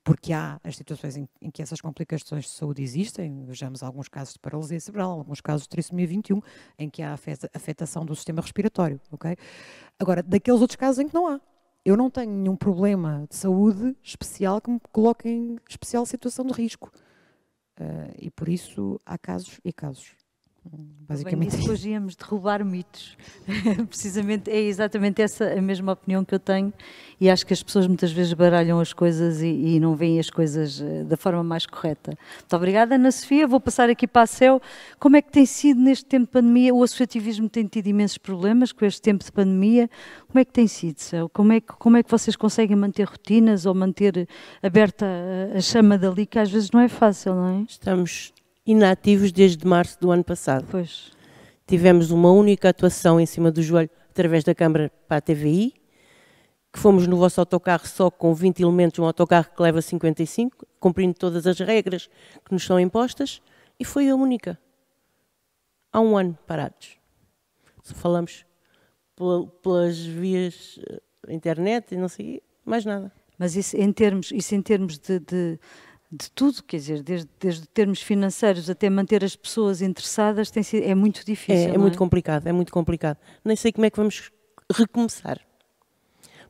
porque há as situações em que essas complicações de saúde existem. Vejamos alguns casos de paralisia cerebral, alguns casos de trissomia 21, em que há afetação do sistema respiratório. Okay? Agora, daqueles outros casos em que não há. Eu não tenho nenhum problema de saúde especial que me coloque em especial situação de risco. E por isso há casos e casos. Basicamente. Bem, hoje íamos derrubar mitos. Precisamente, é exatamente essa a mesma opinião que eu tenho, e acho que as pessoas muitas vezes baralham as coisas e não veem as coisas da forma mais correta. Muito obrigada, Ana Sofia. Vou passar aqui para a Céu. Como é que tem sido neste tempo de pandemia? O associativismo tem tido imensos problemas com este tempo de pandemia. Como é que tem sido, Céu? Como é que vocês conseguem manter rotinas ou manter aberta a chama dali, que às vezes não é fácil, não é? Estamos inativos desde março do ano passado. Pois. Tivemos uma única atuação em cima do joelho através da Câmara para a TVI, que fomos no vosso autocarro só com 20 elementos, um autocarro que leva 55, cumprindo todas as regras que nos são impostas, e foi a única. Há um ano parados. Se falamos pelas vias internet e não sei, mais nada. Mas isso em termos de tudo, quer dizer, desde termos financeiros até manter as pessoas interessadas, é muito difícil. É muito complicado, é muito complicado. Nem sei como é que vamos recomeçar.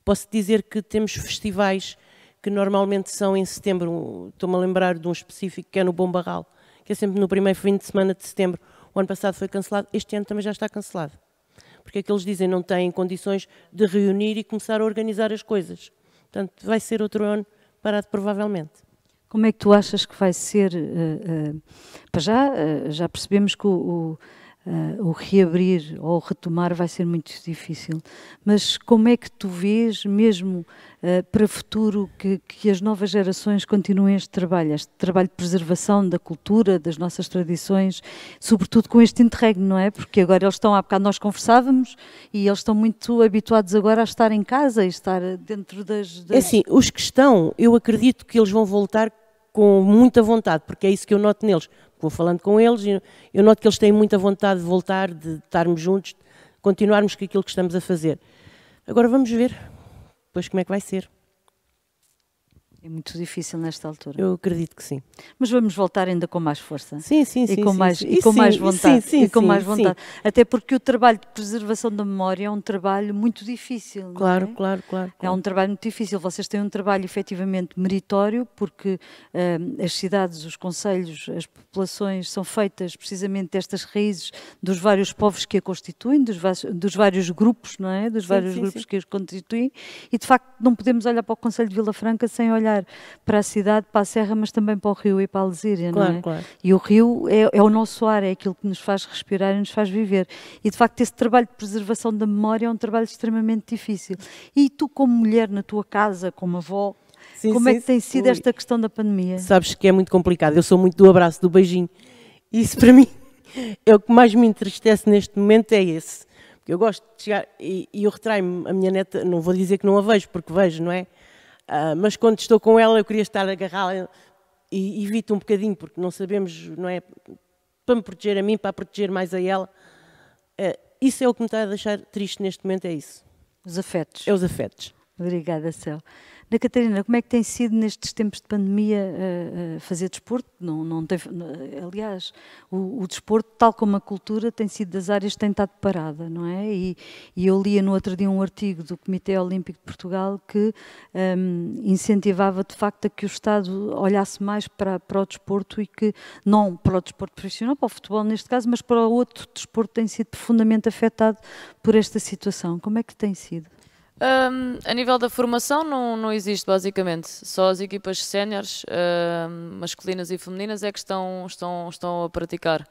Posso dizer que temos festivais que normalmente são em setembro. Estou-me a lembrar de um específico que é no Bom Barral, que é sempre no primeiro fim de semana de setembro. O ano passado foi cancelado, este ano também já está cancelado. Porque é que eles dizem não têm condições de reunir e começar a organizar as coisas. Portanto, vai ser outro ano parado provavelmente. Como é que tu achas que vai ser? Para já percebemos que o reabrir ou o retomar vai ser muito difícil, mas como é que tu vês mesmo para o futuro que as novas gerações continuem este trabalho de preservação da cultura, das nossas tradições, sobretudo com este interregno, não é? Porque agora eles estão, há bocado nós conversávamos, e eles estão muito habituados agora a estar em casa e estar dentro das... É assim, os que estão, eu acredito que eles vão voltar com muita vontade, porque é isso que eu noto neles. Vou falando com eles e eu noto que eles têm muita vontade de voltar, de estarmos juntos, de continuarmos com aquilo que estamos a fazer. Agora vamos ver depois como é que vai ser. É muito difícil nesta altura. Eu acredito que sim. Mas vamos voltar ainda com mais força. Sim, sim, sim. E com mais vontade. Até porque o trabalho de preservação da memória é um trabalho muito difícil. Claro, não é? claro. É um trabalho muito difícil. Vocês têm um trabalho efetivamente meritório, porque as cidades, os concelhos, as populações são feitas precisamente destas raízes dos vários povos que a constituem, dos vários grupos, não é? Dos vários grupos que os constituem. E de facto não podemos olhar para o Concelho de Vila Franca sem olhar para a cidade, para a serra, mas também para o rio e para a Alzíria, não é? Claro. E o rio é o nosso ar, é aquilo que nos faz respirar e nos faz viver. E de facto esse trabalho de preservação da memória é um trabalho extremamente difícil. E tu, como mulher na tua casa, como avó, como é que tem sido esta questão da pandemia? Sabes que é muito complicado, eu sou muito do abraço, do beijinho. Isso para mim é o que mais me entristece neste momento, é esse. Porque eu gosto de chegar e eu retraio-me, a minha neta, não vou dizer que não a vejo, porque vejo, não é? Mas quando estou com ela eu queria estar agarrada e evito um bocadinho, porque não sabemos, não é? Para me proteger a mim, para proteger mais a ela. Isso é o que me está a deixar triste neste momento, é isso. Os afetos. É os afetos. Obrigada, Céu. Ana Catarina, como é que tem sido nestes tempos de pandemia fazer desporto? Aliás, o desporto, tal como a cultura, tem sido das áreas que tem estado parada, não é? E eu lia no outro dia um artigo do Comitê Olímpico de Portugal que incentivava de facto a que o Estado olhasse mais para o desporto e que, não para o desporto profissional, para o futebol neste caso, mas para o outro desporto que tem sido profundamente afetado por esta situação. Como é que tem sido? A nível da formação não existe basicamente, só as equipas séniores, masculinas e femininas é que estão a praticar.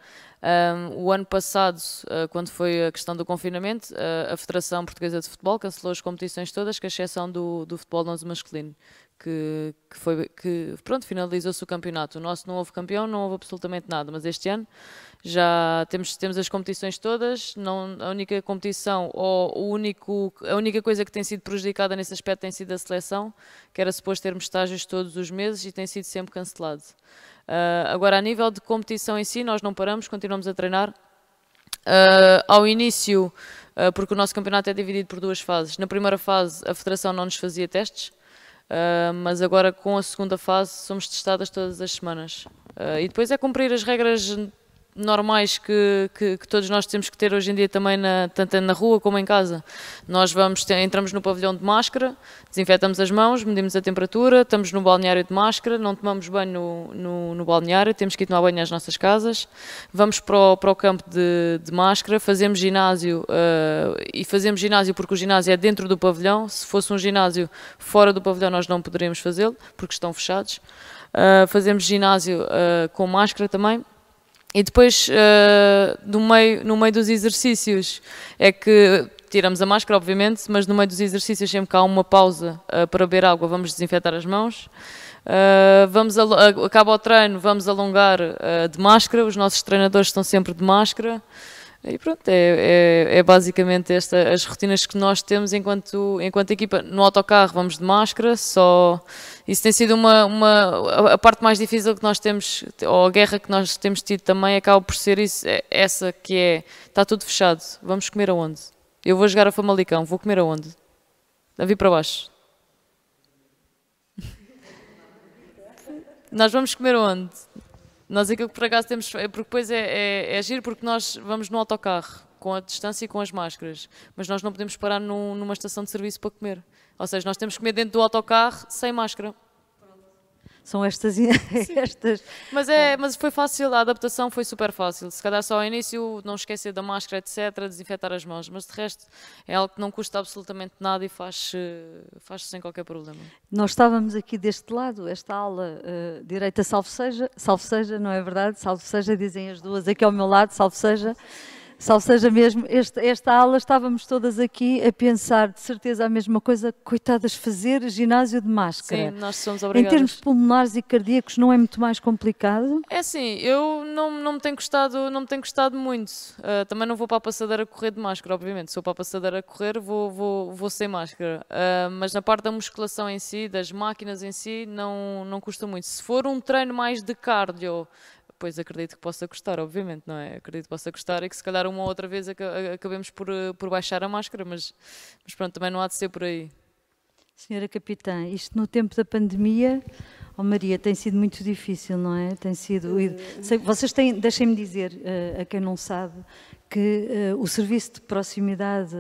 O ano passado, quando foi a questão do confinamento, a Federação Portuguesa de Futebol cancelou as competições todas, com exceção do futebol 11 masculino, que finalizou-se o campeonato. O nosso não houve campeão, não houve absolutamente nada, mas este ano já temos as competições todas. A única competição ou a única coisa que tem sido prejudicada nesse aspecto tem sido a seleção, que era suposto termos estágios todos os meses e tem sido sempre cancelado. Agora, a nível de competição em si, nós não paramos, continuamos a treinar. Ao início, porque o nosso campeonato é dividido por duas fases. Na primeira fase, a Federação não nos fazia testes, mas agora com a segunda fase somos testadas todas as semanas. E depois é cumprir as regras normais que todos nós temos que ter hoje em dia também, tanto na rua como em casa. Nós entramos no pavilhão de máscara, desinfetamos as mãos, medimos a temperatura, estamos no balneário de máscara, não tomamos banho no balneário, temos que ir tomar banho nas nossas casas, vamos para o campo de máscara, fazemos ginásio, e fazemos ginásio porque o ginásio é dentro do pavilhão. Se fosse um ginásio fora do pavilhão nós não poderíamos fazê-lo, porque estão fechados. Fazemos ginásio com máscara também. E depois, no meio dos exercícios, é que tiramos a máscara, obviamente, mas no meio dos exercícios, sempre que há uma pausa para beber água, vamos desinfetar as mãos. Acaba o treino, vamos alongar de máscara, os nossos treinadores estão sempre de máscara. E pronto, é basicamente as rotinas que nós temos enquanto equipa. No autocarro vamos de máscara, isso tem sido a parte mais difícil que nós temos, ou a guerra que nós temos tido também, acaba por ser isso, essa que está tudo fechado, vamos comer aonde? Eu vou jogar a Famalicão, vou comer aonde? A vir para baixo. Nós vamos comer aonde? Nós aquilo que por acaso temos, porque depois é giro, porque nós vamos no autocarro, com a distância e com as máscaras, mas nós não podemos parar numa estação de serviço para comer. Ou seja, nós temos que comer dentro do autocarro sem máscara. São estas... Mas foi fácil, a adaptação foi super fácil. Se calhar só ao início não esquecer da máscara, etc., desinfetar as mãos, mas de resto é algo que não custa absolutamente nada e faz-se sem qualquer problema. Nós estávamos aqui deste lado, esta aula direita salve seja, não é verdade? Salve seja, dizem as duas aqui ao meu lado, salve seja mesmo, esta aula estávamos todas aqui a pensar de certeza a mesma coisa, coitadas, fazer ginásio de máscara. Sim, nós somos obrigadas. Em termos pulmonares e cardíacos não é muito mais complicado? É assim, eu não me tenho gostado muito. Também não vou para a passadeira correr de máscara, obviamente. Se for para a passadeira correr, vou sem máscara. Mas na parte da musculação em si, das máquinas em si, não custa muito. Se for um treino mais de cardio, pois acredito que possa custar, obviamente, não é? Acredito que possa custar e que se calhar uma ou outra vez acabemos por baixar a máscara, mas pronto, também não há de ser por aí. Senhora Capitã, isto no tempo da pandemia, Maria, tem sido muito difícil, não é? Tem sido... Vocês têm, deixem-me dizer, a quem não sabe, que o serviço de proximidade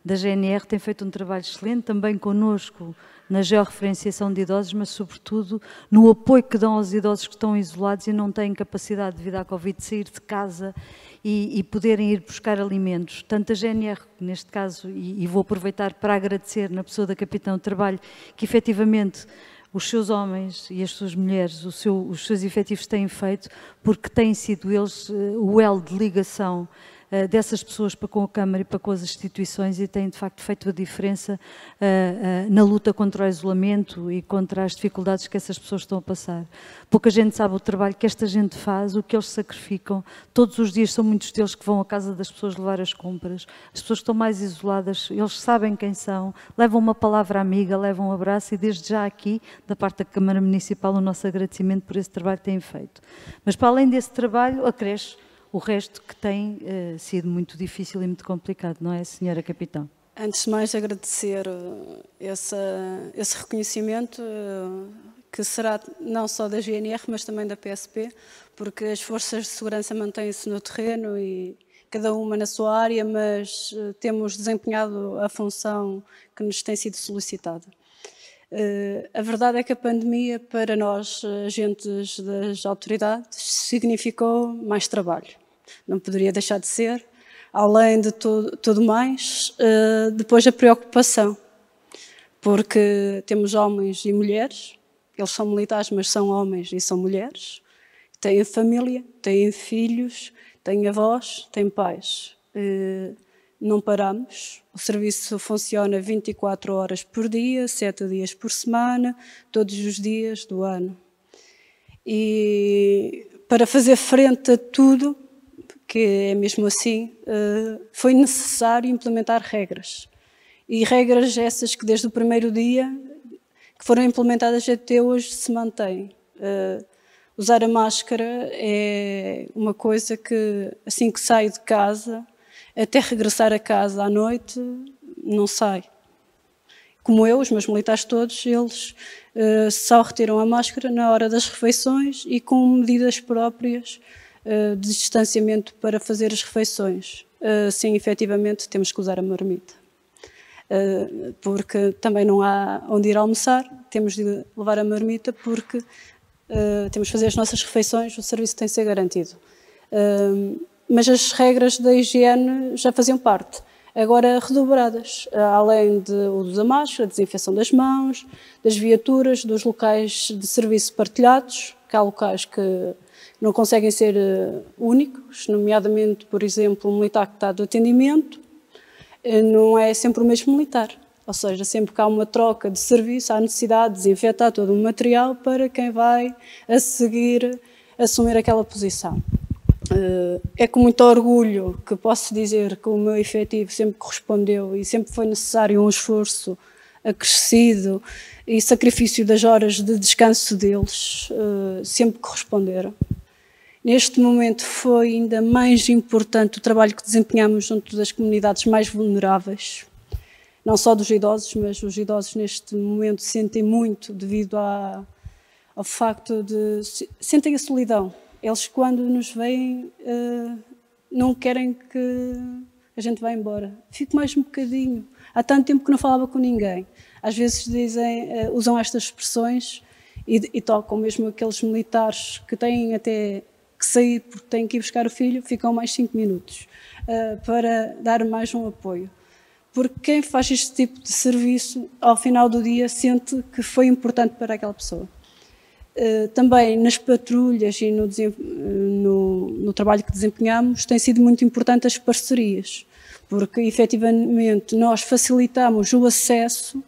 da GNR tem feito um trabalho excelente, também connosco, na georreferenciação de idosos, mas sobretudo no apoio que dão aos idosos que estão isolados e não têm capacidade devido à Covid de sair de casa e poderem ir buscar alimentos. Tanto a GNR, neste caso, e vou aproveitar para agradecer na pessoa da Capitã o trabalho que efetivamente os seus homens e as suas mulheres, os seus efetivos têm feito, porque têm sido eles o elo de ligação dessas pessoas para com a Câmara e para com as instituições e têm de facto feito a diferença na luta contra o isolamento e contra as dificuldades que essas pessoas estão a passar. Pouca gente sabe o trabalho que esta gente faz, o que eles sacrificam. Todos os dias são muitos deles que vão à casa das pessoas levar as compras. As pessoas que estão mais isoladas, eles sabem quem são, levam uma palavra amiga, levam um abraço e desde já aqui, da parte da Câmara Municipal, o nosso agradecimento por esse trabalho que têm feito. Mas para além desse trabalho, acresce o resto que tem sido muito difícil e muito complicado, não é, Senhora Capitã? Antes de mais, agradecer esse reconhecimento que será não só da GNR, mas também da PSP, porque as forças de segurança mantêm-se no terreno e cada uma na sua área, mas temos desempenhado a função que nos tem sido solicitada. A verdade é que a pandemia, para nós, agentes das autoridades, significou mais trabalho. Não poderia deixar de ser, além de tudo mais, depois a preocupação, porque temos homens e mulheres, eles são militares, mas são homens e são mulheres, têm família, têm filhos, têm avós, têm pais. Não paramos, o serviço funciona 24 horas por dia, 7 dias por semana, todos os dias do ano. E para fazer frente a tudo, que é mesmo assim, foi necessário implementar regras. E regras essas que desde o primeiro dia, que foram implementadas até hoje, se mantêm. Usar a máscara é uma coisa que, assim que saio de casa, até regressar a casa à noite, não sai. Como eu, os meus militares todos, eles só retiram a máscara na hora das refeições e com medidas próprias de distanciamento para fazer as refeições. Sim, efetivamente, temos que usar a marmita. Porque também não há onde ir almoçar, temos de levar a marmita porque temos de fazer as nossas refeições, o serviço tem de ser garantido. Mas as regras da higiene já faziam parte, agora redobradas, além do uso da máscara, a desinfecção das mãos, das viaturas, dos locais de serviço partilhados, que há locais que não conseguem ser únicos, nomeadamente, por exemplo, um militar que está de atendimento, não é sempre o mesmo militar. Ou seja, sempre que há uma troca de serviço, há necessidade de desinfetar todo o material para quem vai a seguir assumir aquela posição. É com muito orgulho que posso dizer que o meu efetivo sempre correspondeu e sempre foi necessário um esforço acrescido e sacrifício das horas de descanso deles, sempre corresponderam. Neste momento foi ainda mais importante o trabalho que desempenhamos junto das comunidades mais vulneráveis, não só dos idosos, mas os idosos neste momento sentem muito devido ao facto de... sentem a solidão. Eles, quando nos veem, não querem que a gente vá embora. Fico mais um bocadinho. Há tanto tempo que não falava com ninguém. Às vezes dizem, usam estas expressões e tocam mesmo aqueles militares que têm até que sair porque têm que ir buscar o filho, ficam mais 5 minutos para dar mais um apoio. Porque quem faz este tipo de serviço, ao final do dia, sente que foi importante para aquela pessoa. Também nas patrulhas e no trabalho que desempenhamos tem sido muito importante as parcerias, porque efetivamente nós facilitamos o acesso,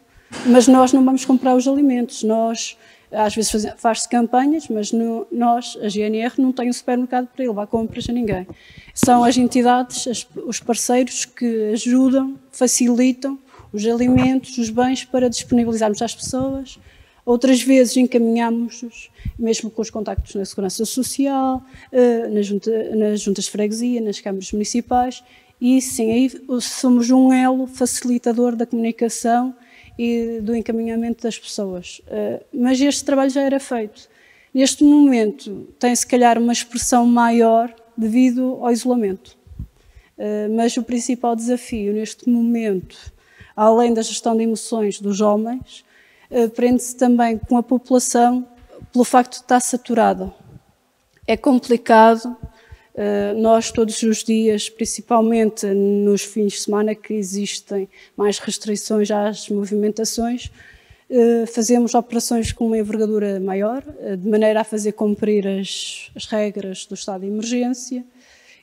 mas nós não vamos comprar os alimentos. Nós, às vezes faz-se campanhas, mas nós, a GNR, não tem um supermercado para ir levar compras a ninguém. São as entidades, os parceiros que ajudam, facilitam os alimentos, os bens para disponibilizarmos às pessoas. Outras vezes encaminhamos-os, mesmo com os contactos na Segurança Social, nas juntas de freguesia, nas câmaras municipais, e sim, aí somos um elo facilitador da comunicação e do encaminhamento das pessoas. Mas este trabalho já era feito. Neste momento tem se calhar uma expressão maior devido ao isolamento. Mas o principal desafio neste momento, além da gestão de emoções dos homens, prende-se também com a população pelo facto de estar saturada. É complicado, nós todos os dias, principalmente nos fins de semana que existem mais restrições às movimentações, fazemos operações com uma envergadura maior, de maneira a fazer cumprir as regras do estado de emergência,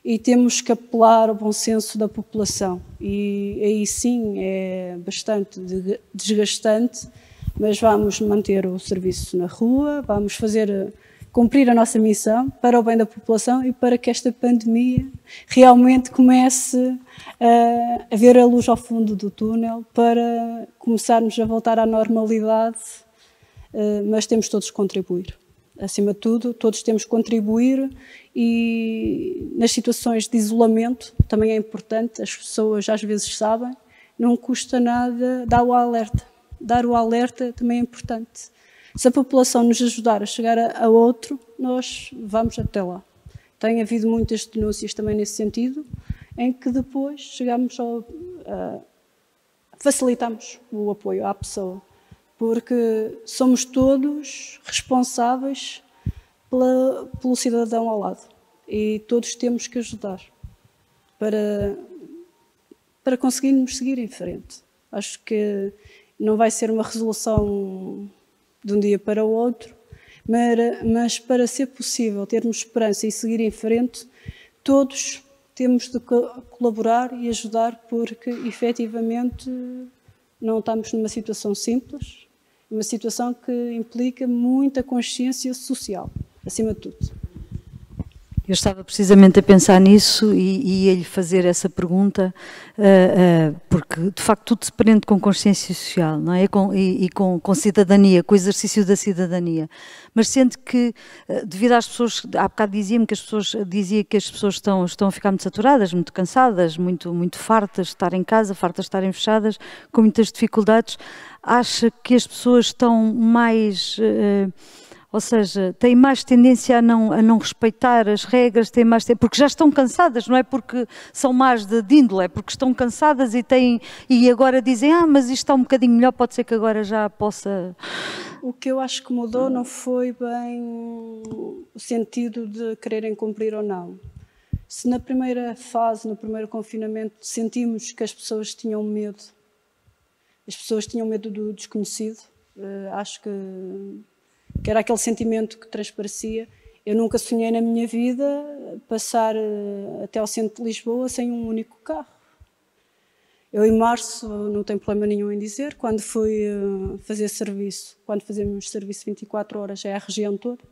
e temos que apelar ao bom senso da população. E aí sim é bastante desgastante, mas vamos manter o serviço na rua, vamos fazer cumprir a nossa missão para o bem da população e para que esta pandemia realmente comece a ver a luz ao fundo do túnel, para começarmos a voltar à normalidade, mas temos todos que contribuir. Acima de tudo, todos temos que contribuir, e nas situações de isolamento também é importante, as pessoas às vezes sabem, não custa nada dar o alerta. Dar o alerta também é importante. Se a população nos ajudar a chegar a outro, nós vamos até lá. Tem havido muitas denúncias também nesse sentido, em que depois chegamos facilitamos o apoio à pessoa, porque somos todos responsáveis pelo cidadão ao lado e todos temos que ajudar para conseguirmos seguir em frente. Acho que não vai ser uma resolução de um dia para o outro, mas para ser possível termos esperança e seguir em frente, todos temos de colaborar e ajudar, porque efetivamente não estamos numa situação simples, uma situação que implica muita consciência social, acima de tudo. Eu estava precisamente a pensar nisso e ia-lhe fazer essa pergunta, porque de facto tudo se prende com consciência social, não é? Com cidadania, com o exercício da cidadania. Mas sente que, devido às pessoas, há bocado dizia que as pessoas estão a ficar muito saturadas, muito cansadas, muito fartas de estar em casa, fartas de estarem fechadas, com muitas dificuldades, acha que as pessoas estão mais... Ou seja, têm mais tendência a não respeitar as regras, porque já estão cansadas, não é porque são más de índole, é porque estão cansadas e agora dizem, mas isto está um bocadinho melhor, pode ser que agora já possa... O que eu acho que mudou não foi bem o sentido de quererem cumprir ou não. Se na primeira fase, no primeiro confinamento, sentimos que as pessoas tinham medo do desconhecido, acho que era aquele sentimento que transparecia. Eu nunca sonhei na minha vida passar até ao centro de Lisboa sem um único carro. Eu em março, não tenho problema nenhum em dizer, quando fui fazer serviço, quando fazemos serviço 24 horas, é a região toda,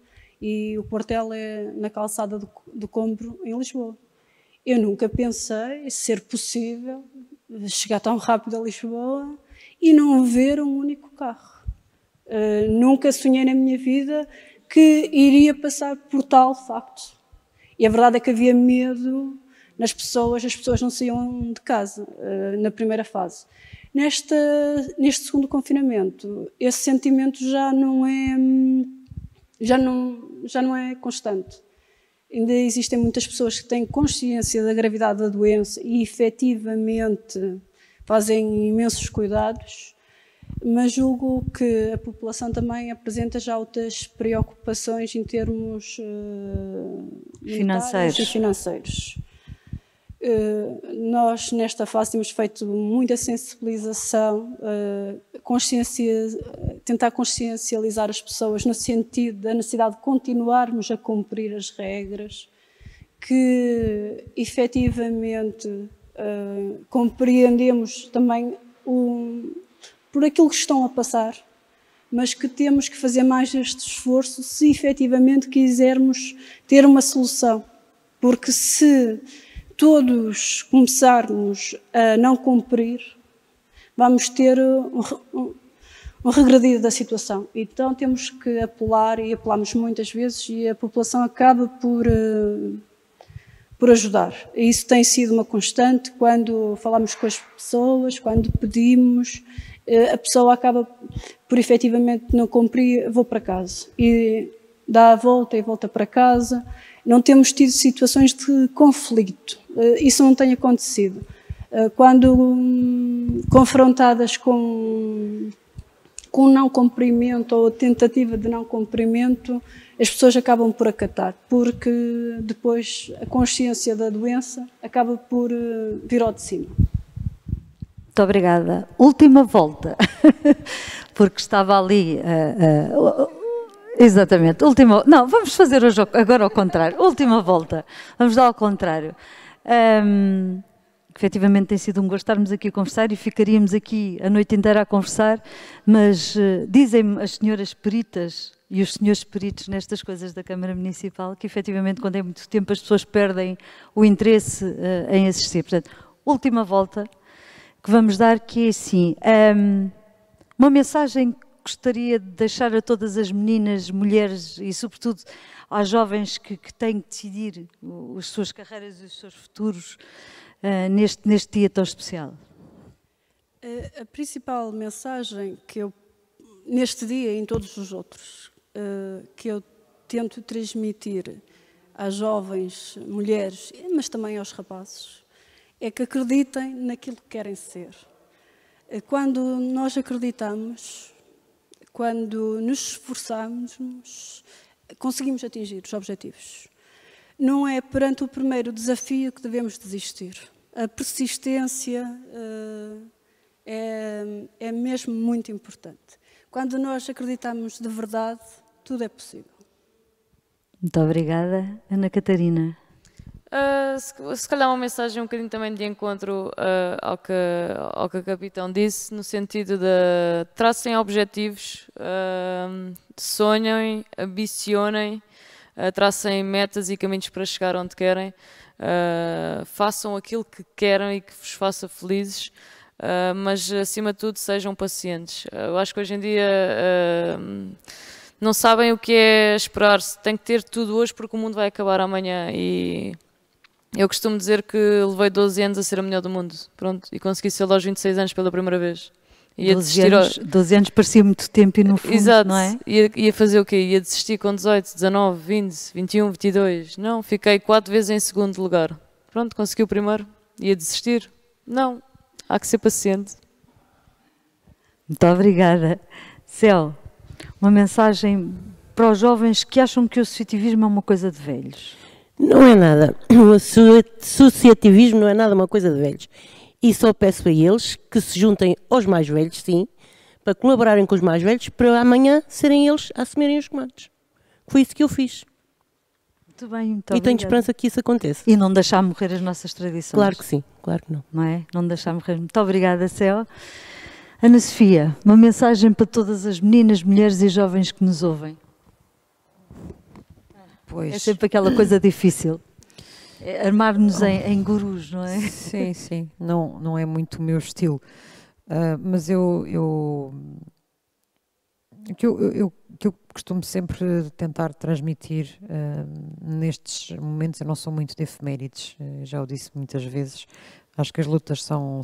e o quartel é na calçada do Combro, em Lisboa. Eu nunca pensei ser possível chegar tão rápido a Lisboa e não ver um único carro. Nunca sonhei na minha vida que iria passar por tal facto. E a verdade é que havia medo nas pessoas, as pessoas não saíam de casa na primeira fase. Neste segundo confinamento, esse sentimento já não é constante. Ainda existem muitas pessoas que têm consciência da gravidade da doença e efetivamente fazem imensos cuidados, mas julgo que a população também apresenta já outras preocupações em termos financeiros. Nós, nesta fase, temos feito muita sensibilização, tentar consciencializar as pessoas no sentido da necessidade de continuarmos a cumprir as regras, que efetivamente compreendemos também por aquilo que estão a passar, mas que temos que fazer mais este esforço se efetivamente quisermos ter uma solução, porque se todos começarmos a não cumprir, vamos ter um regredir da situação. Então temos que apelar, e apelamos muitas vezes, e a população acaba por ajudar. E isso tem sido uma constante quando falamos com as pessoas, quando pedimos, a pessoa acaba por efetivamente não cumprir, vou para casa. E dá a volta e volta para casa. Não temos tido situações de conflito. Isso não tem acontecido. Quando confrontadas com não cumprimento ou tentativa de não cumprimento, as pessoas acabam por acatar, porque depois a consciência da doença acaba por vir ao de cima. Muito obrigada. Última volta, porque estava ali... Exatamente. Não, vamos fazer hoje agora ao contrário. Última volta. Vamos dar ao contrário. Efetivamente tem sido um gosto estarmos aqui a conversar e ficaríamos aqui a noite inteira a conversar, mas dizem-me as senhoras peritas e os senhores peritos nestas coisas da Câmara Municipal que efetivamente quando é muito tempo as pessoas perdem o interesse em assistir. Portanto, última volta que vamos dar, que é assim, uma mensagem que gostaria de deixar a todas as meninas, mulheres e sobretudo às jovens que têm que decidir as suas carreiras e os seus futuros neste dia tão especial. A principal mensagem que eu, neste dia e em todos os outros, que eu tento transmitir às jovens mulheres, mas também aos rapazes, é que acreditem naquilo que querem ser. Quando nós acreditamos, quando nos esforçamos, conseguimos atingir os objetivos. Não é perante o primeiro desafio que devemos desistir. A persistência é mesmo muito importante. Quando nós acreditamos de verdade, tudo é possível. Muito obrigada. Ana Catarina. Se calhar uma mensagem um bocadinho também de encontro ao que a Capitão disse, no sentido de tracem objetivos, sonhem, ambicionem, tracem metas e caminhos para chegar onde querem, façam aquilo que querem e que vos faça felizes, mas acima de tudo sejam pacientes. Eu acho que hoje em dia não sabem o que é esperar-se, tem que ter tudo hoje porque o mundo vai acabar amanhã e eu costumo dizer que levei 12 anos a ser a melhor do mundo, pronto, e consegui ser aos 26 anos pela primeira vez. Ia 12 anos parecia muito tempo e no fundo, Exato. não é? Ia fazer o quê? Ia desistir com 18, 19, 20, 21, 22. Não, fiquei 4 vezes em segundo lugar. Pronto, consegui o primeiro. Ia desistir? Não. Há que ser paciente. Muito obrigada. Céu, uma mensagem para os jovens que acham que o associativismo é uma coisa de velhos. Não é nada. O associativismo não é nada uma coisa de velhos. E só peço a eles que se juntem aos mais velhos, sim, para colaborarem com os mais velhos, para amanhã serem eles a assumirem os comandos. Foi isso que eu fiz. Muito bem, muito obrigada. E tenho esperança que isso aconteça. E não deixar morrer as nossas tradições. Claro que sim, claro que não. Não é? Não deixar morrer. Muito obrigada, Céu. Ana Sofia, uma mensagem para todas as meninas, mulheres e jovens que nos ouvem. Pois. É sempre aquela coisa difícil. É armar-nos em gurus, não é? Sim, sim. Não é muito o meu estilo. Mas o que eu costumo sempre tentar transmitir nestes momentos, eu não sou muito de efemérides, já o disse muitas vezes, acho que as lutas são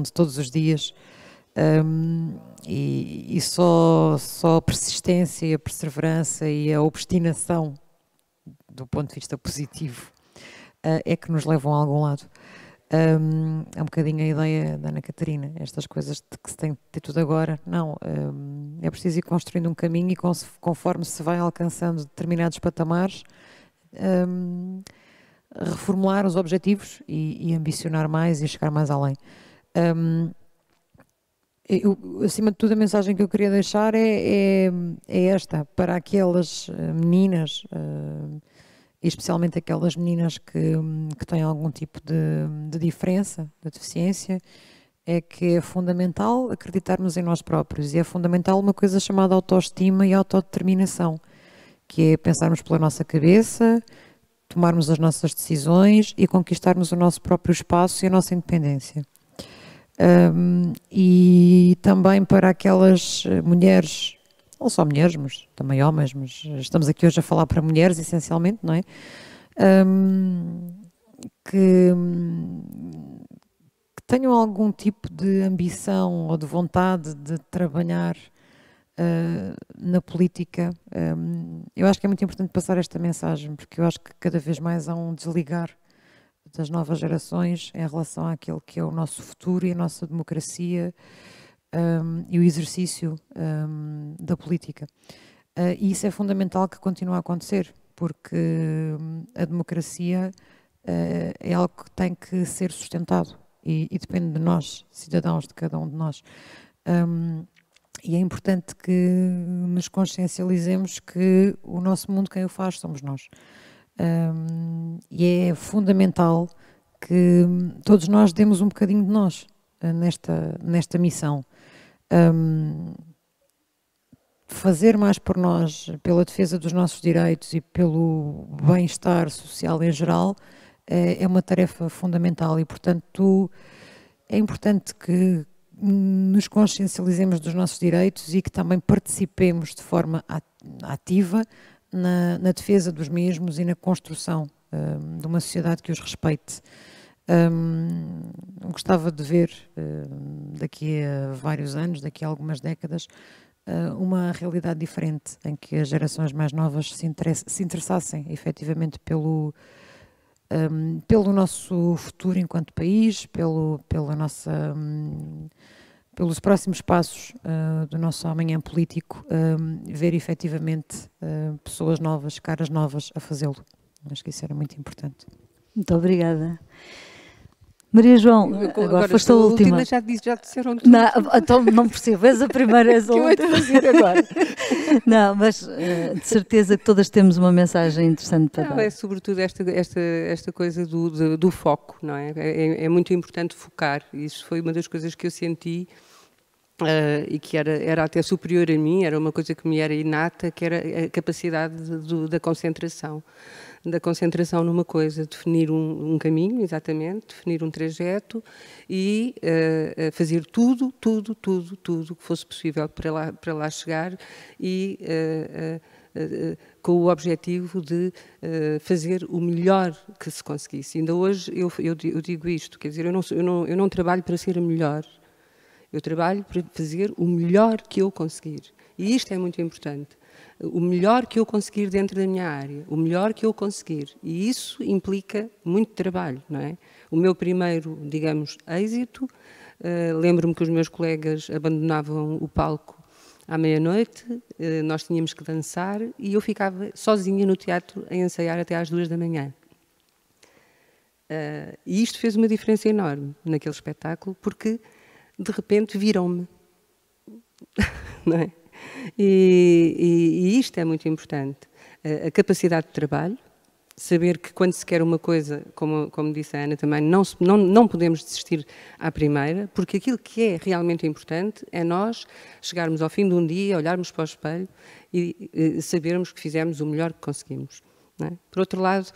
de todos os dias, e só a persistência e a perseverança e a obstinação, do ponto de vista positivo, é que nos levam a algum lado. É um bocadinho a ideia da Ana Catarina, estas coisas de que se tem de ter tudo agora. Não, é preciso ir construindo um caminho e conforme se vai alcançando determinados patamares, reformular os objetivos e ambicionar mais e chegar mais além. Acima de tudo, a mensagem que eu queria deixar é esta, para aquelas meninas, e especialmente aquelas meninas que têm algum tipo de diferença, de deficiência, é que é fundamental acreditarmos em nós próprios e é fundamental uma coisa chamada autoestima e autodeterminação, que é pensarmos pela nossa cabeça, tomarmos as nossas decisões e conquistarmos o nosso próprio espaço e a nossa independência. E também para aquelas mulheres, não só mulheres, mas também homens, mas estamos aqui hoje a falar para mulheres essencialmente, não é? Que tenham algum tipo de ambição ou de vontade de trabalhar na política. Eu acho que é muito importante passar esta mensagem, porque eu acho que cada vez mais há um desligar das novas gerações em relação àquilo que é o nosso futuro e a nossa democracia e o exercício da política. E isso é fundamental que continue a acontecer, porque a democracia é algo que tem que ser sustentado e depende de nós, cidadãos, de cada um de nós. E é importante que nos consciencializemos que o nosso mundo, quem o faz, somos nós. E é fundamental que todos nós demos um bocadinho de nós nesta missão. Fazer mais por nós, pela defesa dos nossos direitos e pelo bem-estar social em geral, é uma tarefa fundamental e, portanto, é importante que nos consciencializemos dos nossos direitos e que também participemos de forma ativa na defesa dos mesmos e na construção de uma sociedade que os respeite. Gostava de ver daqui a vários anos, daqui a algumas décadas, uma realidade diferente em que as gerações mais novas se interessassem efetivamente pelo nosso futuro enquanto país, pelos próximos passos do nosso amanhã político, ver efetivamente pessoas novas, caras novas a fazê-lo. Acho que isso era muito importante. Muito obrigada. Maria João, agora foste a última. Já disseram tudo. Não, então não percebo, és a primeira, és a última. Que eu fazer agora? Não, mas de certeza que todas temos uma mensagem interessante para dar. É sobretudo esta coisa do foco, não é? É muito importante focar. Isso foi uma das coisas que eu senti e que era até superior a mim, era uma coisa que me era inata, que era a capacidade da concentração. Da concentração numa coisa, definir um caminho, exatamente, definir um trajeto e fazer tudo que fosse possível para lá chegar e com o objetivo de fazer o melhor que se conseguisse. Ainda hoje eu digo isto, quer dizer, eu não trabalho para ser a melhor, Eu trabalho para fazer o melhor que eu conseguir. E isto é muito importante. O melhor que eu conseguir dentro da minha área, o melhor que eu conseguir. E isso implica muito trabalho, não é? O meu primeiro, digamos, êxito, lembro-me que os meus colegas abandonavam o palco à meia-noite, nós tínhamos que dançar e eu ficava sozinha no teatro a ensaiar até às 2 da manhã. E isto fez uma diferença enorme naquele espetáculo, porque de repente viram-me, não é? E isto é muito importante. A capacidade de trabalho, saber que quando se quer uma coisa, como disse a Ana também, não podemos desistir à primeira, porque aquilo que é realmente importante é nós chegarmos ao fim de um dia, olharmos para o espelho e sabermos que fizemos o melhor que conseguimos. Não é? Por outro lado,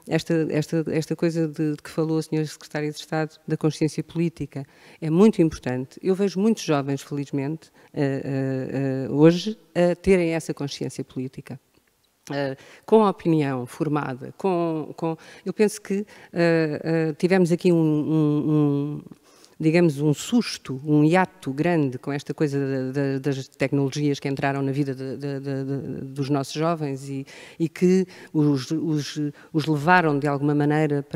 esta coisa de que falou a Sra. Secretária de Estado, da consciência política, é muito importante. Eu vejo muitos jovens, felizmente, hoje, a terem essa consciência política. Com a opinião formada, eu penso que tivemos aqui digamos, um susto, um hiato grande com esta coisa das tecnologias que entraram na vida dos nossos jovens e que os levaram, de alguma maneira,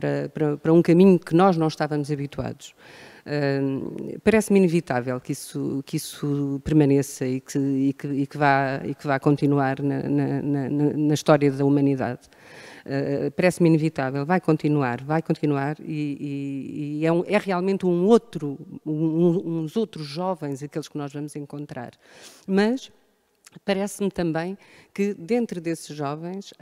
para um caminho que nós não estávamos habituados. Parece-me inevitável que isso permaneça e que vá continuar na história da humanidade. Parece-me inevitável, vai continuar e é realmente uns outros jovens aqueles que nós vamos encontrar. Mas parece-me também que dentro desses jovens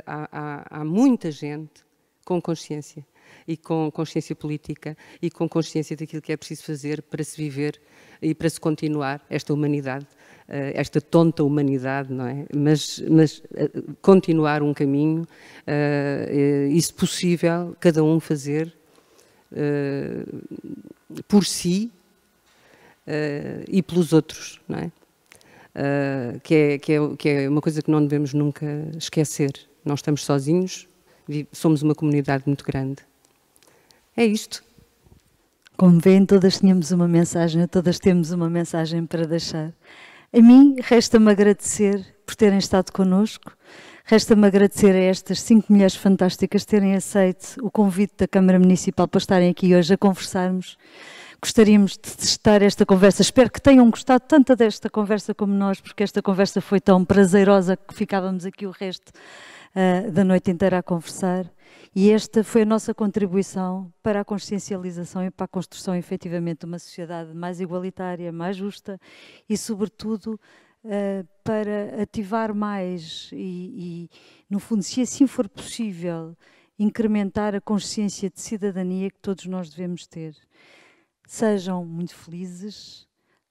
há muita gente com consciência e com consciência política e com consciência daquilo que é preciso fazer para se viver e para se continuar esta humanidade, esta tonta humanidade, não é? Mas continuar um caminho e, se possível, cada um fazer por si e pelos outros, não é? Que é uma coisa que não devemos nunca esquecer. Não estamos sozinhos, somos uma comunidade muito grande. É isto. Como veem, todas temos uma mensagem para deixar. A mim, resta-me agradecer por terem estado connosco, resta-me agradecer a estas 5 mulheres fantásticas terem aceito o convite da Câmara Municipal para estarem aqui hoje a conversarmos. Gostaríamos de testar esta conversa. Espero que tenham gostado tanto desta conversa como nós, porque esta conversa foi tão prazerosa que ficávamos aqui o resto da noite inteira a conversar. E esta foi a nossa contribuição para a consciencialização e para a construção, efetivamente, de uma sociedade mais igualitária, mais justa e, sobretudo, para ativar mais e, no fundo, se assim for possível, incrementar a consciência de cidadania que todos nós devemos ter. Sejam muito felizes,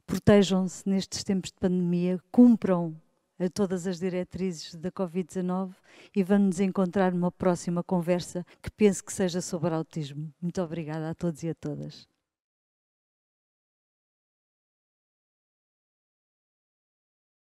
protejam-se nestes tempos de pandemia, cumpram a todas as diretrizes da Covid-19 e vamos nos encontrar numa próxima conversa que penso que seja sobre autismo. Muito obrigada a todos e a todas.